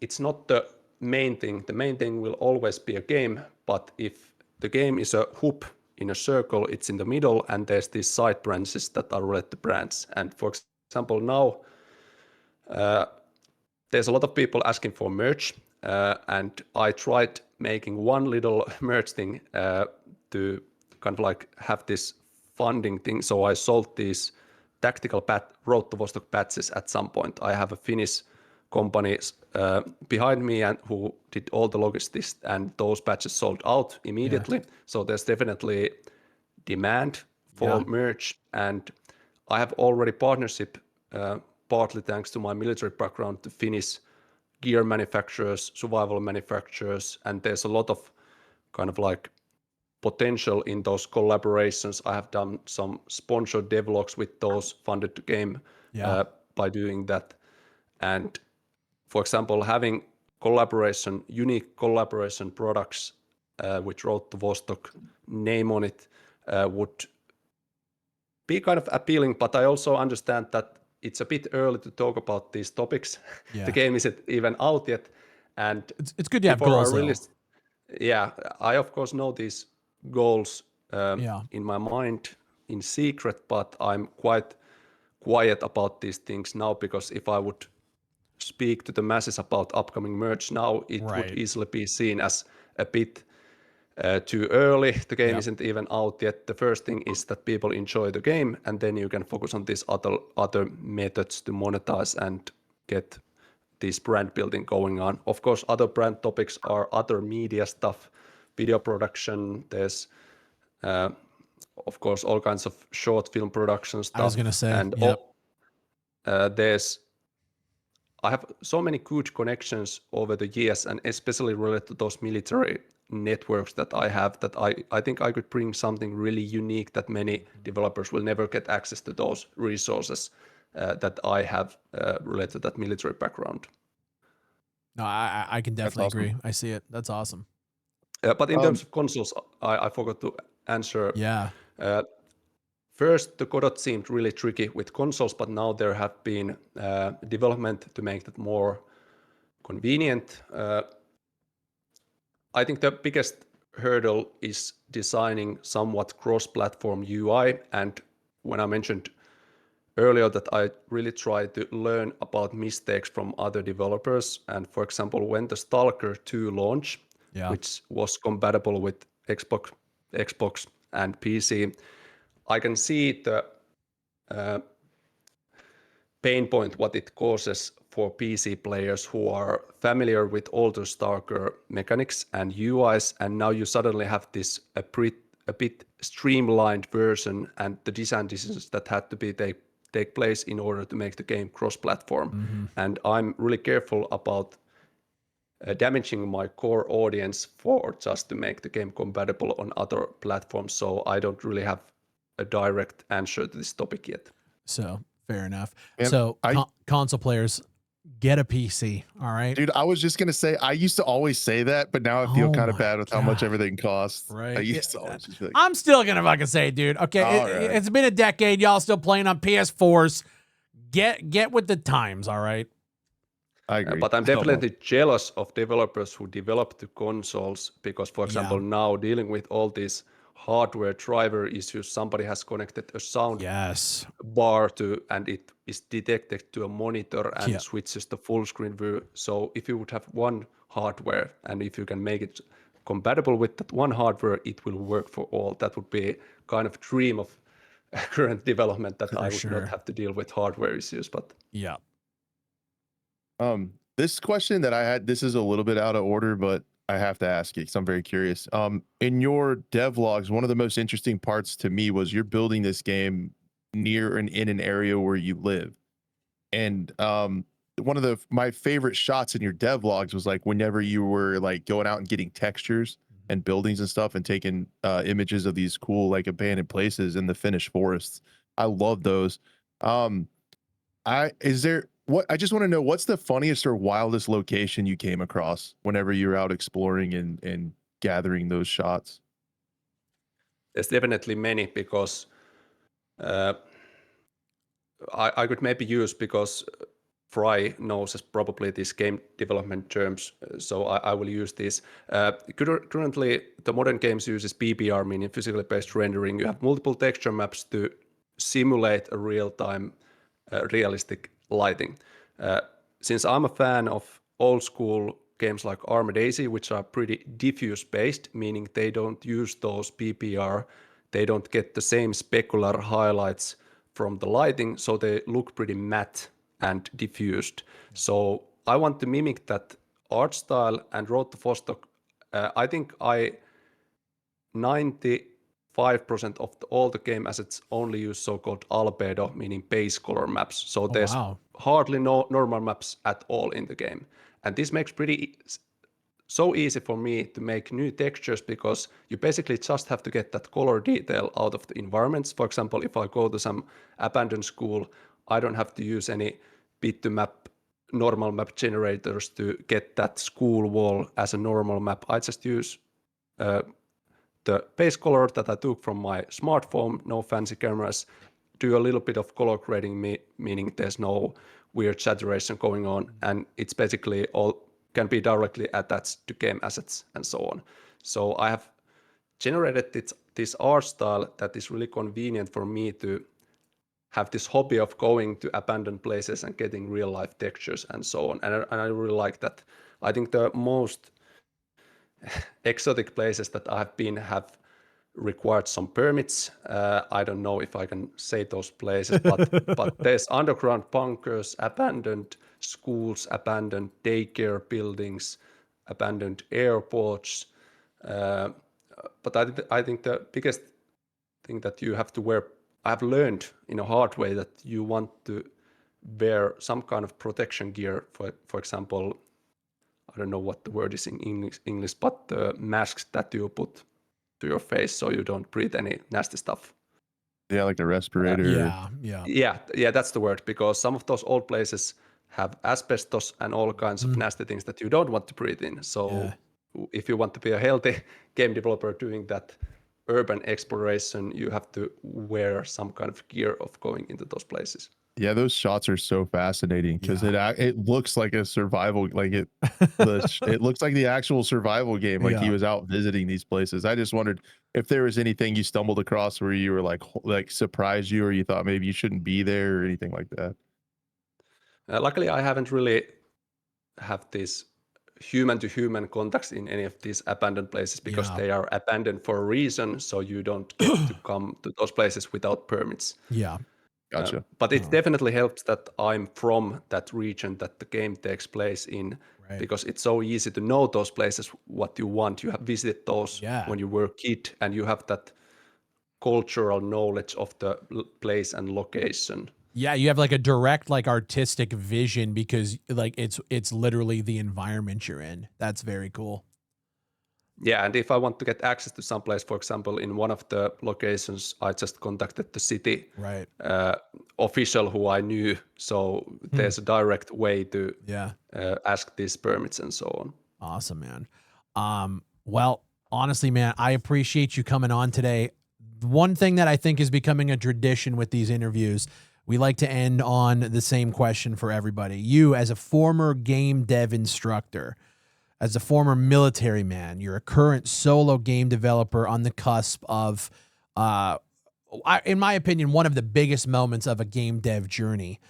it's not the main thing. The main thing will always be a game, but if the game is a hoop in a circle, it's in the middle, and there's these side branches that are related to brands. And for example, now there's a lot of people asking for merch, and I tried making one little merch thing to kind of like have this funding thing. So I sold these tactical Road to Vostok patches at some point. I have a Finnish company behind me and who did all the logistics, and those patches sold out immediately. So there's definitely demand for merch, and I have already partnership, partly thanks to my military background, to Finnish gear manufacturers, survival manufacturers, and there's a lot of kind of like potential in those collaborations. I have done some sponsored devlogs with those, funded the game by doing that. And for example, having unique collaboration products with Road to Vostok name on it would be kind of appealing, but I also understand that it's a bit early to talk about these topics. The game isn't even out yet, and it's good to have goals. I of course know these goals in my mind in secret, but I'm quite quiet about these things now, because if I would speak to the masses about upcoming merch now, it would easily be seen as a bit too early. The game isn't even out yet. The first thing is that people enjoy the game, and then you can focus on these other methods to monetize and get this brand building going on. Of course, other brand topics are other media stuff, video production. There's of course all kinds of short film production stuff. I was gonna say, and I have so many good connections over the years, and especially related to those military networks that I have, that I think I could bring something really unique that many developers will never get access to those resources that I have related to that military background. No, I can definitely agree. I see it. That's awesome. But in terms of consoles, I forgot to answer. First, the Godot seemed really tricky with consoles, but now there have been development to make that more convenient. I think the biggest hurdle is designing somewhat cross-platform UI. And when I mentioned earlier that I really try to learn about mistakes from other developers, and for example, when the Stalker 2 launched, which was compatible with Xbox and PC, I can see the pain point, what it causes for PC players who are familiar with older Stalker mechanics and UIs, and now you suddenly have this a bit streamlined version, and the design decisions that had to be take place in order to make the game cross-platform. And I'm really careful about damaging my core audience for just to make the game compatible on other platforms. So I don't really have a direct answer to this topic yet. So fair enough. And so console players, get a PC. All right, dude. I was just gonna say, I used to always say that, but now I feel kind of bad with how much everything costs. Right. I used to always just be like, I'm still gonna fucking say, dude. Okay, it's been a decade. Y'all still playing on PS4s. Get with the times. All right. I agree. But I'm definitely jealous of developers who develop the consoles, because, for example, now dealing with all these hardware driver issues, somebody has connected a sound bar to, and it is detected to a monitor and switches to full screen view. So if you would have one hardware, and if you can make it compatible with that one hardware, it will work for all. That would be kind of dream of current development, that I would not have to deal with hardware issues. But this question that I had, this is a little bit out of order, but I have to ask it because I'm very curious. In your devlogs, one of the most interesting parts to me was you're building this game near and in an area where you live. And one of my favorite shots in your devlogs was like whenever you were like going out and getting textures and buildings and stuff and taking images of these cool like abandoned places in the Finnish forests. I love those. I just want to know what's the funniest or wildest location you came across whenever you were out exploring and gathering those shots? There's definitely many because uh, I could maybe use because Fry knows as probably these game development terms, so I will use this. Currently, the modern games uses PBR, meaning physically based rendering. You have multiple texture maps to simulate a real-time, realistic lighting. Uh, since I'm a fan of old school games like Armored Daisy, which are pretty diffuse based, meaning they don't use those PBR, they don't get the same specular highlights from the lighting, so they look pretty matte and diffused. So I want to mimic that art style and wrote to Vostok. I think 95% of all the game assets only use so-called albedo, meaning base color maps. So Oh, there's wow. hardly no normal maps at all in the game. And this makes so easy for me to make new textures because you basically just have to get that color detail out of the environments. For example, if I go to some abandoned school, I don't have to use any bit2map normal map generators to get that school wall as a normal map. I just use the base color that I took from my smartphone, no fancy cameras, do a little bit of color grading, meaning there's no weird saturation going on, and it's basically all can be directly attached to game assets and so on. So I have generated this art style that is really convenient for me to have this hobby of going to abandoned places and getting real life textures and so on. And I really like that. I think the most exotic places that I've been have required some permits. I don't know if I can say those places, but there's underground bunkers, abandoned schools, abandoned daycare buildings, abandoned airports. Uh, but I think the biggest thing that you have to wear, I've learned in a hard way that you want to wear some kind of protection gear. For example, I don't know what the word is in English, but the masks that you put to your face so you don't breathe any nasty stuff. Yeah, like a respirator. Yeah, that's the word, because some of those old places have asbestos and all kinds of nasty things that you don't want to breathe in. So if you want to be a healthy game developer doing that urban exploration, you have to wear some kind of gear of going into those places. Yeah, those shots are so fascinating because it looks like a survival, like it looks like the actual survival game. Like he was out visiting these places. I just wondered if there was anything you stumbled across where you were like surprised you, or you thought maybe you shouldn't be there or anything like that. Luckily, I haven't really have this human to human contacts in any of these abandoned places because they are abandoned for a reason. So you don't get to come to those places without permits. Gotcha. But it definitely helps that I'm from that region that the game takes place in, because it's so easy to know those places, what you want. You have visited those when you were a kid, and you have that cultural knowledge of the place and location. Yeah, you have like a direct like artistic vision because like it's literally the environment you're in. That's very cool. Yeah, and if I want to get access to some place, for example, in one of the locations, I just contacted the city official who I knew. So there's a direct way to ask these permits and so on. Awesome, man. Well, honestly, man, I appreciate you coming on today. One thing that I think is becoming a tradition with these interviews, we like to end on the same question for everybody. You, as a former game dev instructor, as a former military man, you're a current solo game developer on the cusp of, in my opinion, one of the biggest moments of a game dev journey.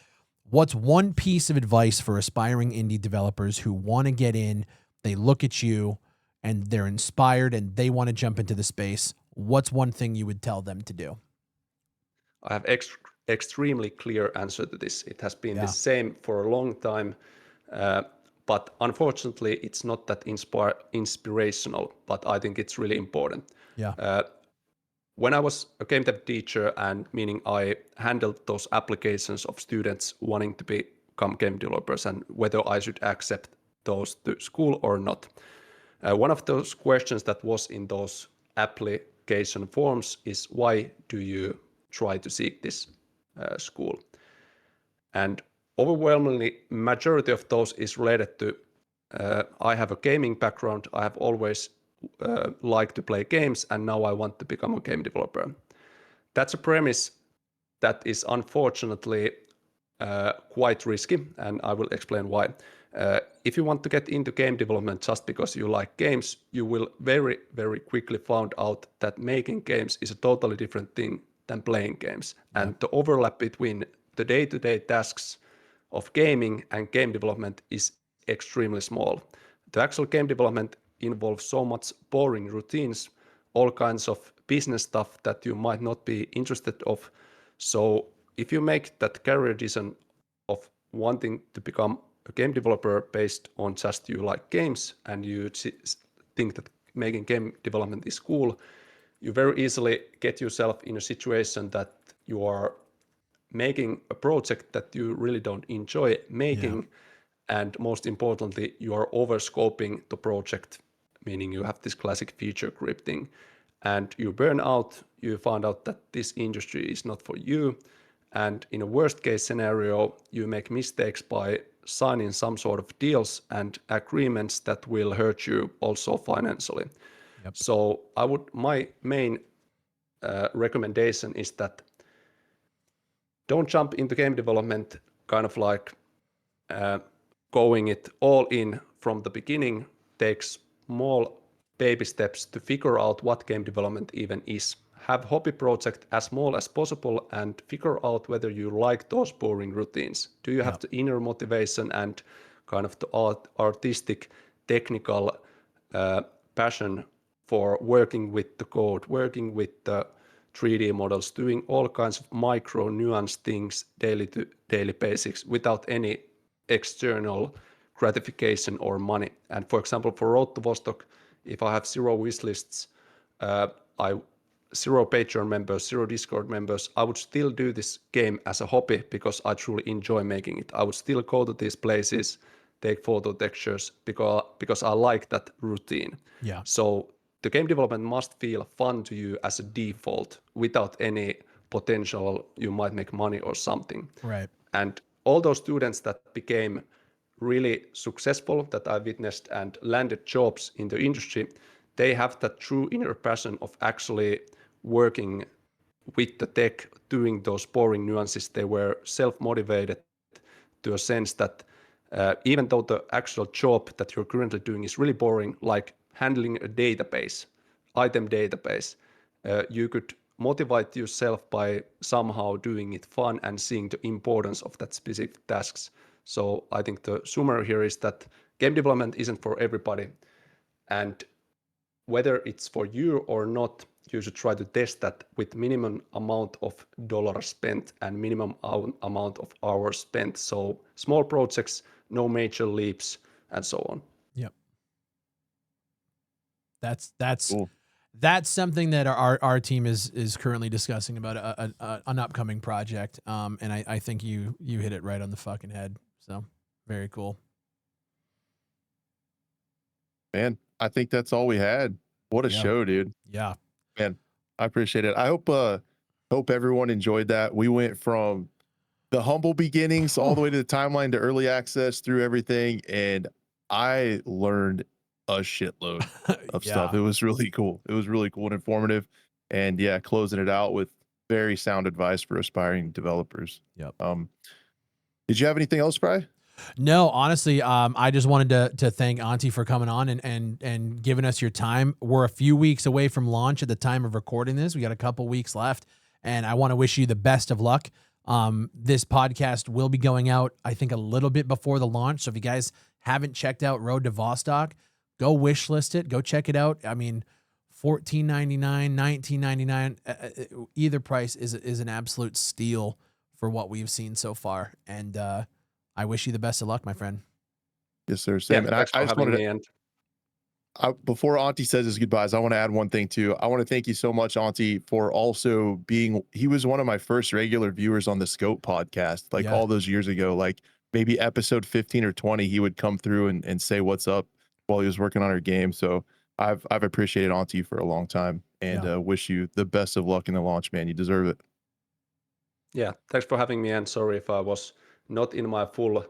What's one piece of advice for aspiring indie developers who want to get in, they look at you, and they're inspired and they want to jump into the space? What's one thing you would tell them to do? I have extremely clear answer to this. It has been the same for a long time, but unfortunately, it's not that inspirational. But I think it's really important. When I was a game dev teacher, and meaning I handled those applications of students wanting to become game developers and whether I should accept those to school or not. One of those questions that was in those application forms is, why do you try to seek this school? And overwhelmingly majority of those is related to I have a gaming background. I have always liked to play games, and now I want to become a game developer. That's a premise that is unfortunately quite risky, and I will explain why. If you want to get into game development just because you like games, you will very, very quickly find out that making games is a totally different thing than playing games. Yeah. And the overlap between the day-to-day tasks of gaming and game development is extremely small. The actual game development involves so much boring routines, all kinds of business stuff that you might not be interested of. So if you make that career decision of wanting to become a game developer based on just you like games and you think that making game development is cool, you very easily get yourself in a situation that you are making a project that you really don't enjoy making. Yeah. And most importantly, you are overscoping the project, meaning you have this classic feature creep thing, and you burn out, you find out that this industry is not for you. And in a worst case scenario, you make mistakes by signing some sort of deals and agreements that will hurt you also financially. Yep. So my main recommendation is that don't jump into game development kind of like going it all in from the beginning. Take small baby steps to figure out what game development even is. Have hobby project as small as possible and figure out whether you like those boring routines. Do you have the inner motivation and kind of the artistic, technical passion for working with the code, working with the 3D models, doing all kinds of micro nuanced things daily to daily basics without any external gratification or money. And for example, for Road to Vostok, if I have 0 wish lists, 0 Patreon members, 0 Discord members, I would still do this game as a hobby because I truly enjoy making it. I would still go to these places, take photo textures because I like that routine. Yeah. So the game development must feel fun to you as a default without any potential you might make money or something. Right. And all those students that became really successful that I witnessed and landed jobs in the industry, they have that true inner passion of actually working with the tech, doing those boring nuances. They were self-motivated to a sense that even though the actual job that you're currently doing is really boring, like handling a database, item database, you could motivate yourself by somehow doing it fun and seeing the importance of that specific tasks. So I think the summary here is that game development isn't for everybody. And whether it's for you or not, you should try to test that with minimum amount of dollars spent and minimum amount of hours spent. So small projects, no major leaps, and so on. Yep. That's cool. That's something that our team is currently discussing about an upcoming project. And I think you hit it right on the fucking head. So very cool. Man, I think that's all we had. What a show, dude. Yeah. Man, I appreciate it. I hope everyone enjoyed that. We went from the humble beginnings all the way to the timeline to early access through everything. And I learned a shitload of stuff. It was really cool. It was really cool and informative. And yeah, closing it out with very sound advice for aspiring developers. Yep. Did you have anything else, Bri? No, honestly, I just wanted to thank Auntie for coming on and giving us your time. We're a few weeks away from launch at the time of recording this. We got a couple weeks left, and I want to wish you the best of luck. This podcast will be going out, I think, a little bit before the launch. So if you guys haven't checked out Road to Vostok, go wish list it. Go check it out. I mean, $14.99, $19.99, either price is an absolute steal for what we've seen so far. And I wish you the best of luck, my friend. Yes, sir. Sam. Yeah, and I just wanted to, before Auntie says his goodbyes, I want to add one thing too. I want to thank you so much, Auntie, for also he was one of my first regular viewers on the Scope podcast, like all those years ago, like maybe episode 15 or 20, he would come through and say what's up while he was working on our game. So I've appreciated Auntie for a long time and wish you the best of luck in the launch, man. You deserve it. Yeah, thanks for having me, and sorry if I was not in my full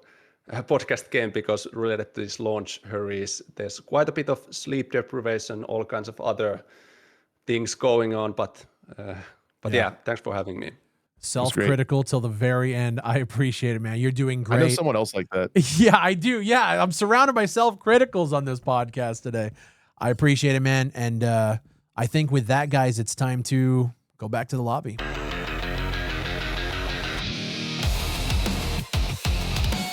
podcast game because related to this launch hurries, there's quite a bit of sleep deprivation, all kinds of other things going on. But yeah, thanks for having me. Self-critical till the very end. I appreciate it, man. You're doing great. I know someone else like that. Yeah, I do. Yeah, I'm surrounded by self-criticals on this podcast today. I appreciate it, man. And I think with that, guys, it's time to go back to the lobby.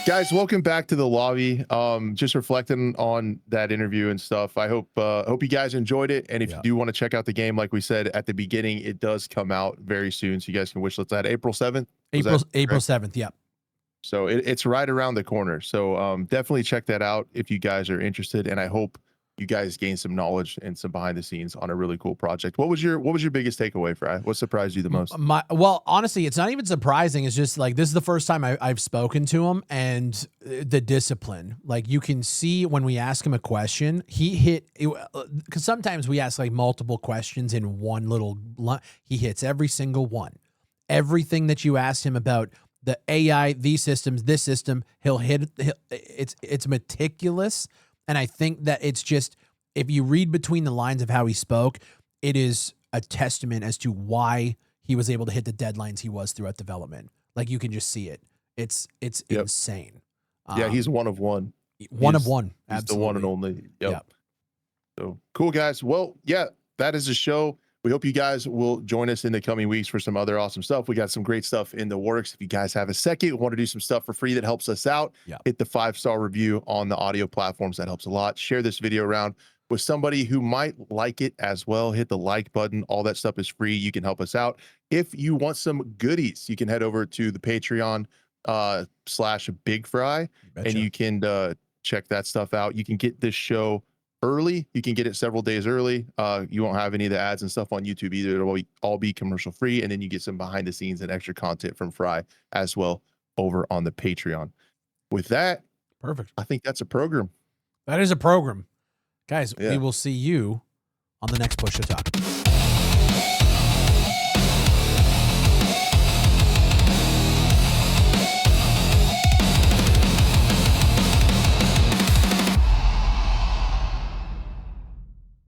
Guys, welcome back to the lobby. Just reflecting on that interview and stuff. I hope you guys enjoyed it. And if you do want to check out the game, like we said at the beginning, it does come out very soon. So you guys can wish list that April 7th. April 7th. Yeah. So it's right around the corner. So definitely check that out if you guys are interested. And I hope you guys gain some knowledge and some behind the scenes on a really cool project. What was your biggest takeaway, Fry? What surprised you the most? Well, honestly, it's not even surprising. It's just like, this is the first time I've spoken to him, and the discipline, like you can see when we ask him a question, he hit, because sometimes we ask like multiple questions in one little, he hits every single one. Everything that you asked him about the AI, these systems, this system, he'll hit, it's meticulous. And I think that it's just, if you read between the lines of how he spoke, it is a testament as to why he was able to hit the deadlines he was throughout development. Like you can just see it. It's insane. Yeah, he's one of one. One of one. He's Absolutely. the one and only. Yep. So cool, guys. Well, yeah, that is the show. We hope you guys will join us in the coming weeks for some other awesome stuff. We got some great stuff in the works. If you guys have a second, want to do some stuff for free that helps us out, hit the 5-star review on the audio platforms. That helps a lot. Share this video around with somebody who might like it as well. Hit the like button. All that stuff is free. You can help us out. If you want some goodies, you can head over to the Patreon /Big Fry, and you can check that stuff out. You can get this show early. You can get it several days early. You won't have any of the ads and stuff on YouTube either. It'll all be commercial free, and then you get some behind the scenes and extra content from Fry as well over on the Patreon. With that, perfect. I think that's a program. That is a program, guys. We will see you on the next Push to Talk.